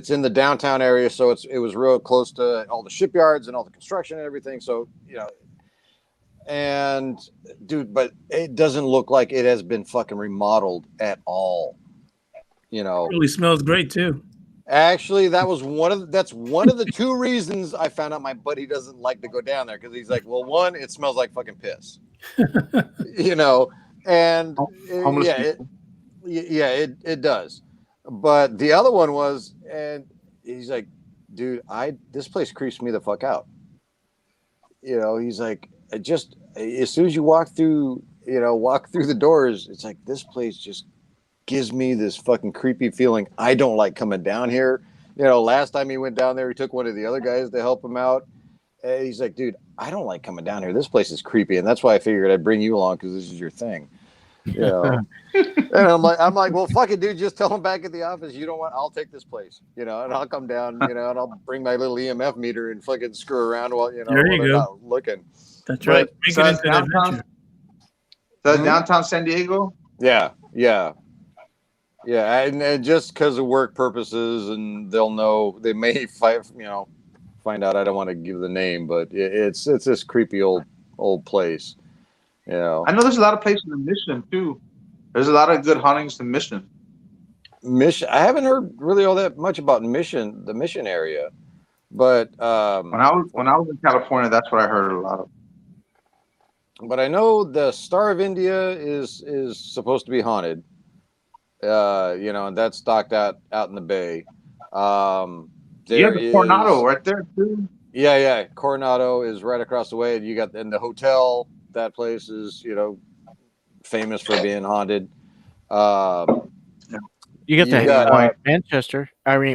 in the downtown area, so it was real close to all the shipyards and all the construction and everything. So and dude, but it doesn't look like it has been fucking remodeled at all. It really smells great too. Actually, that's one of the two reasons I found out my buddy doesn't like to go down there, because he's like, well, one, it smells like fucking piss, and it does. But the other one was, and he's like, dude, this place creeps me the fuck out. He's like, just as soon as you walk through the doors, it's like, this place just gives me this fucking creepy feeling. I don't like coming down here. Last time he went down there, he took one of the other guys to help him out. And he's like, dude, I don't like coming down here. This place is creepy. And that's why I figured I'd bring you along, because this is your thing. And I'm like, well, fuck it, dude. Just tell him back at the office, you don't want, I'll take this place, and I'll come down, and I'll bring my little EMF meter and fucking screw around while, there you they're go. not looking. That's right. Make so it into an adventure. Downtown San Diego? Yeah. And just because of work purposes, and they'll know, they may find out. I don't want to give the name, but it's this creepy old place. I know there's a lot of places in Mission too. There's a lot of good hauntings in Mission. I haven't heard really all that much about the Mission area, but when I was in California, that's what I heard a lot of. but I know the Star of India is supposed to be haunted. And that's docked out in the bay. You have There the Coronado is, right there too. yeah. Coronado is right across the way, and you got in the hotel. That place is famous for being haunted. You get You the got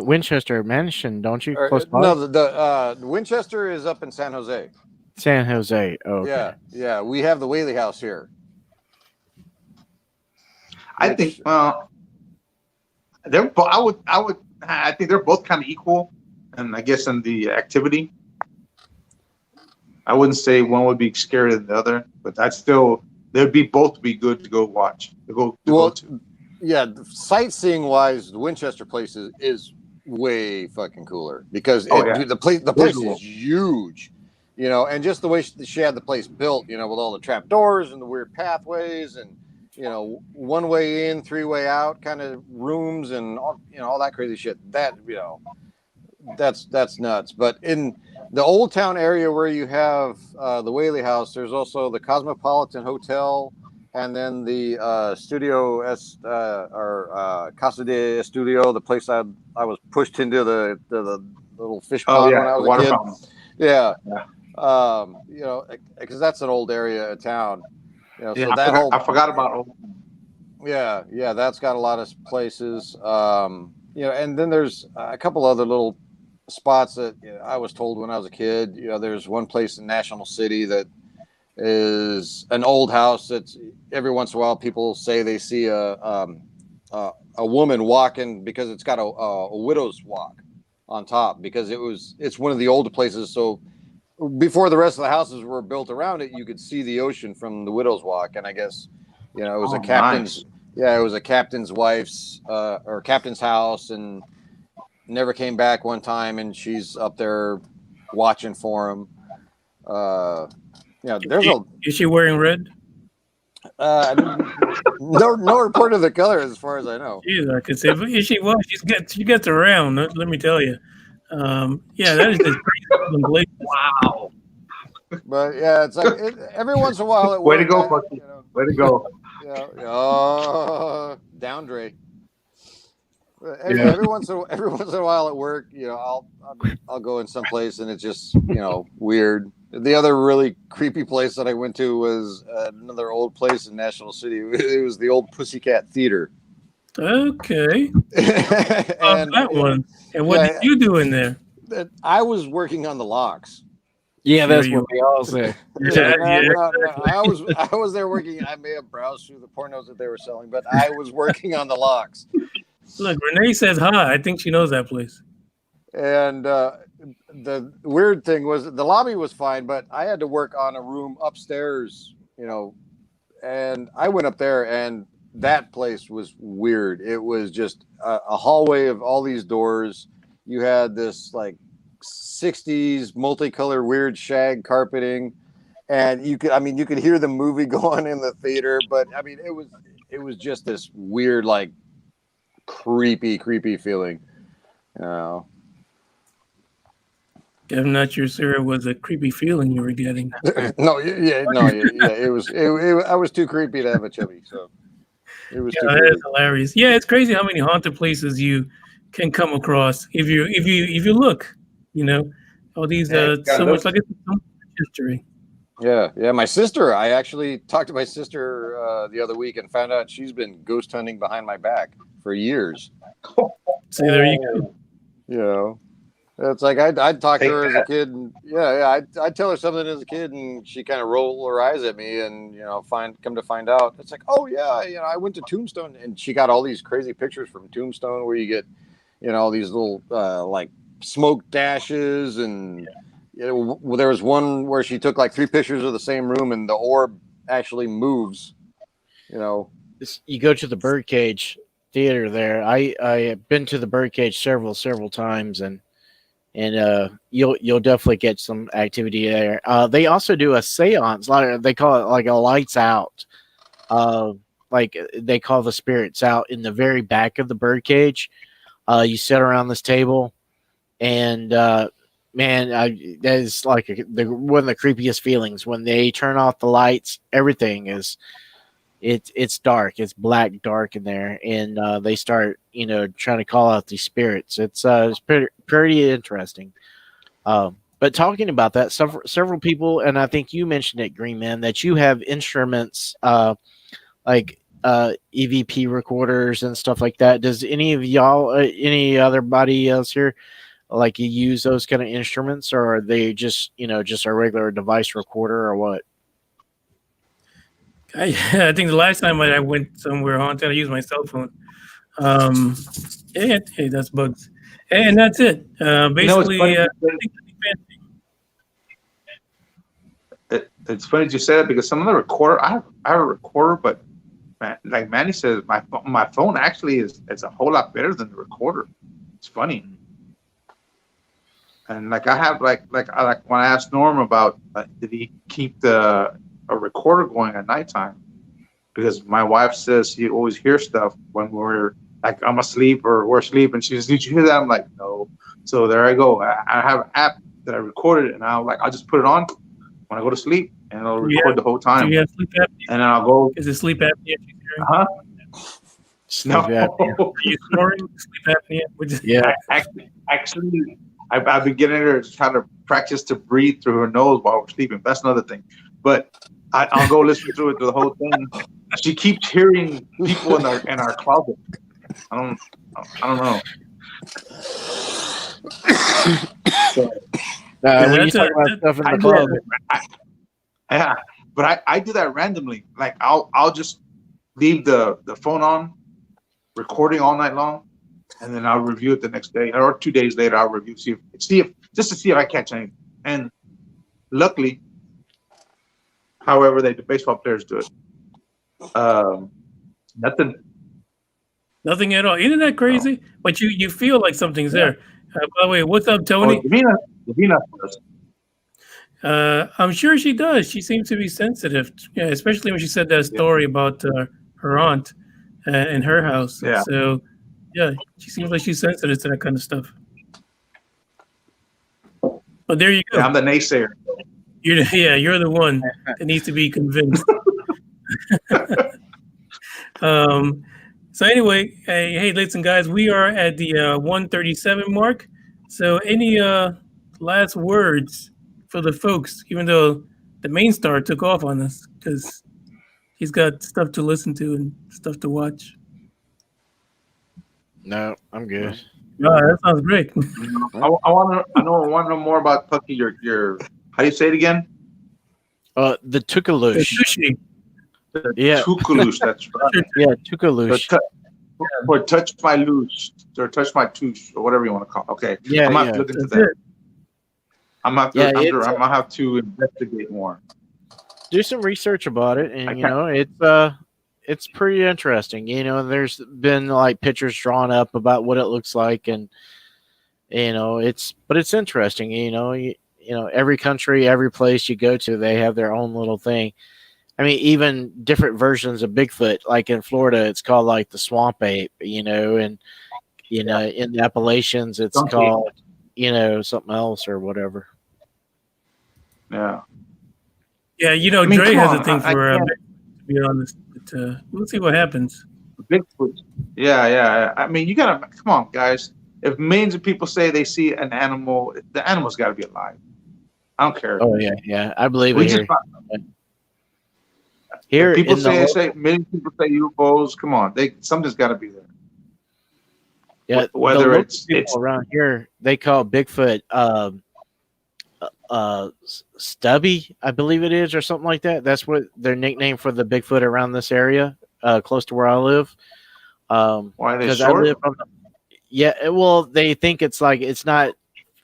Winchester Mansion, don't you? or, Close by? no, the Winchester is up in San Jose. San Jose. Oh, okay. Yeah. We have the Whaley House here. I think they're. I think they're both kind of equal, and I guess in the activity. I wouldn't say one would be scarier than the other, but they'd be both be good to go watch. Go to. Yeah, sightseeing wise, the Winchester place is way fucking cooler because dude, the place is huge, and just the way she had the place built, with all the trap doors and the weird pathways and one way in, three way out kind of rooms and all that crazy shit. That that's nuts. But in the Old Town area where you have the Whaley House, there's also the Cosmopolitan Hotel. And then the Studio Casa de Estudio, the place I was pushed into the little fish pond when I was a kid. Fountain. Yeah. Because that's an old area of town. So I forgot about old. Yeah, that's got a lot of places. And then there's a couple other little spots that I was told when I was a kid. There's one place in National City that is an old house that's every once in a while people say they see a woman walking because it's got a widow's walk on top because it's one of the older places. So before the rest of the houses were built around it, you could see the ocean from the widow's walk. And I guess it was a captain's. Nice. Yeah, it was a captain's wife's or captain's house, and never came back one time, and she's up there watching for him. Is she wearing red? No report of the color as far as I know. Jeez, I could say, but if she gets around. Let me tell you. That is just crazy place. Wow. But yeah, it's like every once in a while. Way to go, Bucky. Way to go. Down Dre. Every once in a while at work, I'll go in some place and it's just weird. The other really creepy place that I went to was another old place in National City. It was the old Pussycat Theater. Okay. And that one. And what did you do in there? I was working on the locks. Yeah, that's what we all say. I was there working. I may have browsed through the pornos that they were selling, but I was working on the locks. Look, Renee says hi. I think she knows that place. And the weird thing was the lobby was fine, but I had to work on a room upstairs, and I went up there and that place was weird. It was just a hallway of all these doors. You had this like 60s multicolored weird shag carpeting, and you could hear the movie going in the theater, but it was just this weird, like creepy feeling. I'm not sure, sir, it was a creepy feeling you were getting. No. It was. I was too creepy to have a chubby, so it was. Yeah, that is hilarious. Yeah, it's crazy how many haunted places you can come across if you look. All these so much like it's so much history. Yeah. My sister. I actually talked to my sister the other week and found out she's been ghost hunting behind my back for years. So there you go. It's like I'd talk to her as a kid, and I'd tell her something as a kid, and she kind of roll her eyes at me, and come to find out, it's like, oh yeah, I went to Tombstone, and she got all these crazy pictures from Tombstone where you get, these little like smoke dashes, and there was one where she took like 3 pictures of the same room, and the orb actually moves. You go to the Birdcage Theater there. I have been to the Birdcage several times, and you'll definitely get some activity there. They also do a seance. They call it like a lights out. Like they call the spirits out in the very back of the Birdcage. You sit around this table, and man, that is like one of the creepiest feelings when they turn off the lights. Everything is it's dark. It's black dark in there, and they start trying to call out these spirits. It's pretty interesting. But talking about that, several people, and I think you mentioned it, Green Man, that you have instruments like EVP recorders and stuff like that. Does any of y'all, any other body else here, like you use those kind of instruments, or are they just just a regular device recorder, or what? I think the last time I went somewhere haunted, I used my cell phone. Hey, that's bugs. And that's it. Basically, it's funny that you say that because some of the recorder, I have a recorder, but like Manny says, my phone actually is a whole lot better than the recorder. It's funny. And like I have like when I asked Norm about did he keep a recorder going at nighttime, because my wife says she always hears stuff when we're like I'm asleep or we're asleep, and she says, "Did you hear that?" I'm like, "No." So there I go. I have an app that I recorded, and I'll just put it on when I go to sleep, and it'll record the whole time. Do you have sleep apnea? And then I'll go. Is it sleep apnea? Huh? Sleep No. apnea. Are you snoring? Sleep apnea? Yeah. Actually, I've been getting her to try to practice to breathe through her nose while we're sleeping. That's another thing. But I'll go listen to it through the whole thing. She keeps hearing people in our closet. I don't know. So, when you talk about stuff in the closet, yeah, but I do that randomly. Like I'll just leave the phone on, recording all night long, and then I'll review it the next day or 2 days later. I'll review, see if just to see if I catch anything. And luckily, however, the baseball players do it. Nothing at all. Isn't that crazy? No. But you feel like something's there. By the way, what's up, Tony? Davina I'm sure she does. She seems to be sensitive, especially when she said that story about her aunt in her house. Yeah. So, yeah, she seems like she's sensitive to that kind of stuff. But there you go. Yeah, I'm the naysayer. You're the one that needs to be convinced. So anyway, hey, ladies and guys, we are at the 137 mark. So any last words for the folks, even though the main star took off on us because he's got stuff to listen to and stuff to watch. No, I'm good. Oh, that sounds great. I want to know more about Pucky. Your how do you say it again? The Tukalush. Sushi. Yeah. Tukalush, that's right. Yeah, Tukalush. Or touch my loose, or touch my touche, or whatever you want to call it. Okay. Yeah, I'm going to have to look into that. I'm going to have to investigate more. Do some research about it, and it's pretty interesting. There's been like pictures drawn up about what it looks like, and it's interesting. Every country, every place you go to, they have their own little thing. I mean, even different versions of Bigfoot, like in Florida, it's called like the swamp ape, and in the Appalachians, it's called, something else or whatever. Yeah. Yeah, Dre has a thing for, to be honest, but we'll see what happens. Bigfoot. Yeah. I mean, you gotta come on, guys. If millions of people say they see an animal, the animal's got to be alive. I don't care. Oh yeah, I believe it here. Here, people say millions of people say UFOs. Come on, something's got to be there. Yeah, whether it's around here, they call Bigfoot Stubby, I believe it is, or something like that. That's what their nickname for the Bigfoot around this area, close to where I live. Why are they short? Well, they think it's not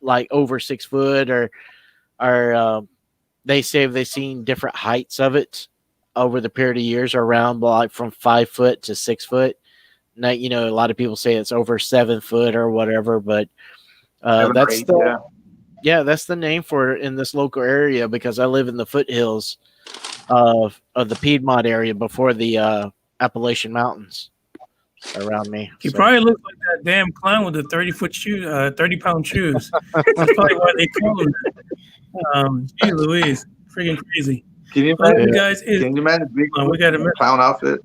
like over 6 foot, or they say they've seen different heights of it over the period of years, around like from 5 foot to 6 foot. Now, a lot of people say it's over 7 foot or whatever, but that's the name for it in this local area, because I live in the foothills of the Piedmont area before the Appalachian Mountains. around me. He so. probably looks like that damn clown with the 30-foot shoe, 30-pound shoes. That's probably why they call him that. Gee Louise, freaking crazy. Can you Well, imagine? you guys, Can you imagine big we got a clown outfit?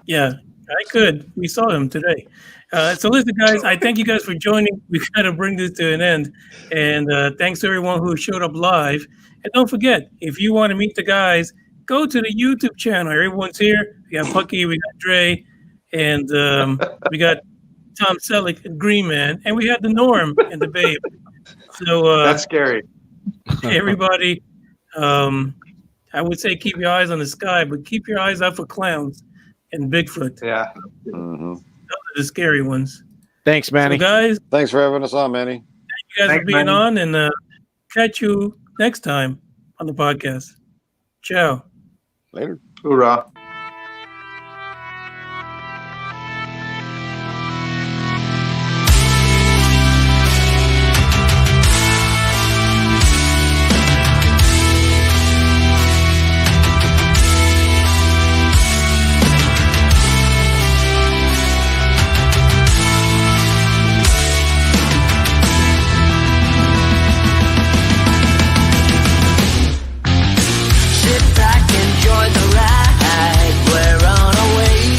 Yeah, I could. We saw him today. So listen, guys, I thank you guys for joining. We got to bring this to an end. And thanks to everyone who showed up live. And don't forget, if you want to meet the guys, go to the YouTube channel. Everyone's here. We got Pucky, we got Dre, and we got Tom Selleck and Green Man, and we had TheNorm and the Babe. So That's scary. everybody, I would say keep your eyes on the sky, but keep your eyes out for clowns and Bigfoot. Yeah. Mm-hmm. Those are the scary ones. Thanks, Manny. So guys, Thanks for having us on, Manny. thank you guys for being on, and catch you next time on the podcast. Ciao. Later. Hoorah. Sit back, enjoy the ride. We're on our way.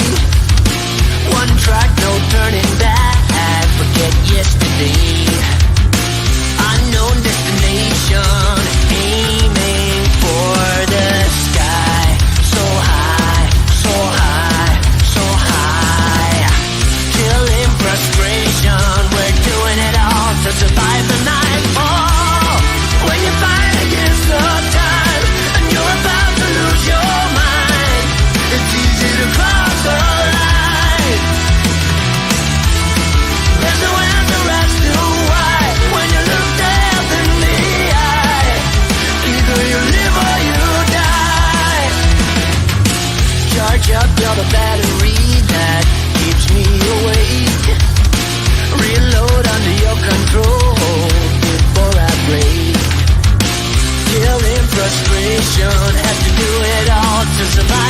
One track, no turning back. Forget yesterday. Unknown destination, aiming for the sky. So high, so high, so high. Killing frustration, we're doing it all to survive the nightfall. When you fight against the time and you're about to lose your mind, it's easy to cross the line. There's no answer as to why when you look death in the eye. Either you live or you die. Charge up, you're the battery that keeps me awake. Reload under your control before I break. Killing frustration, have to do it all to survive.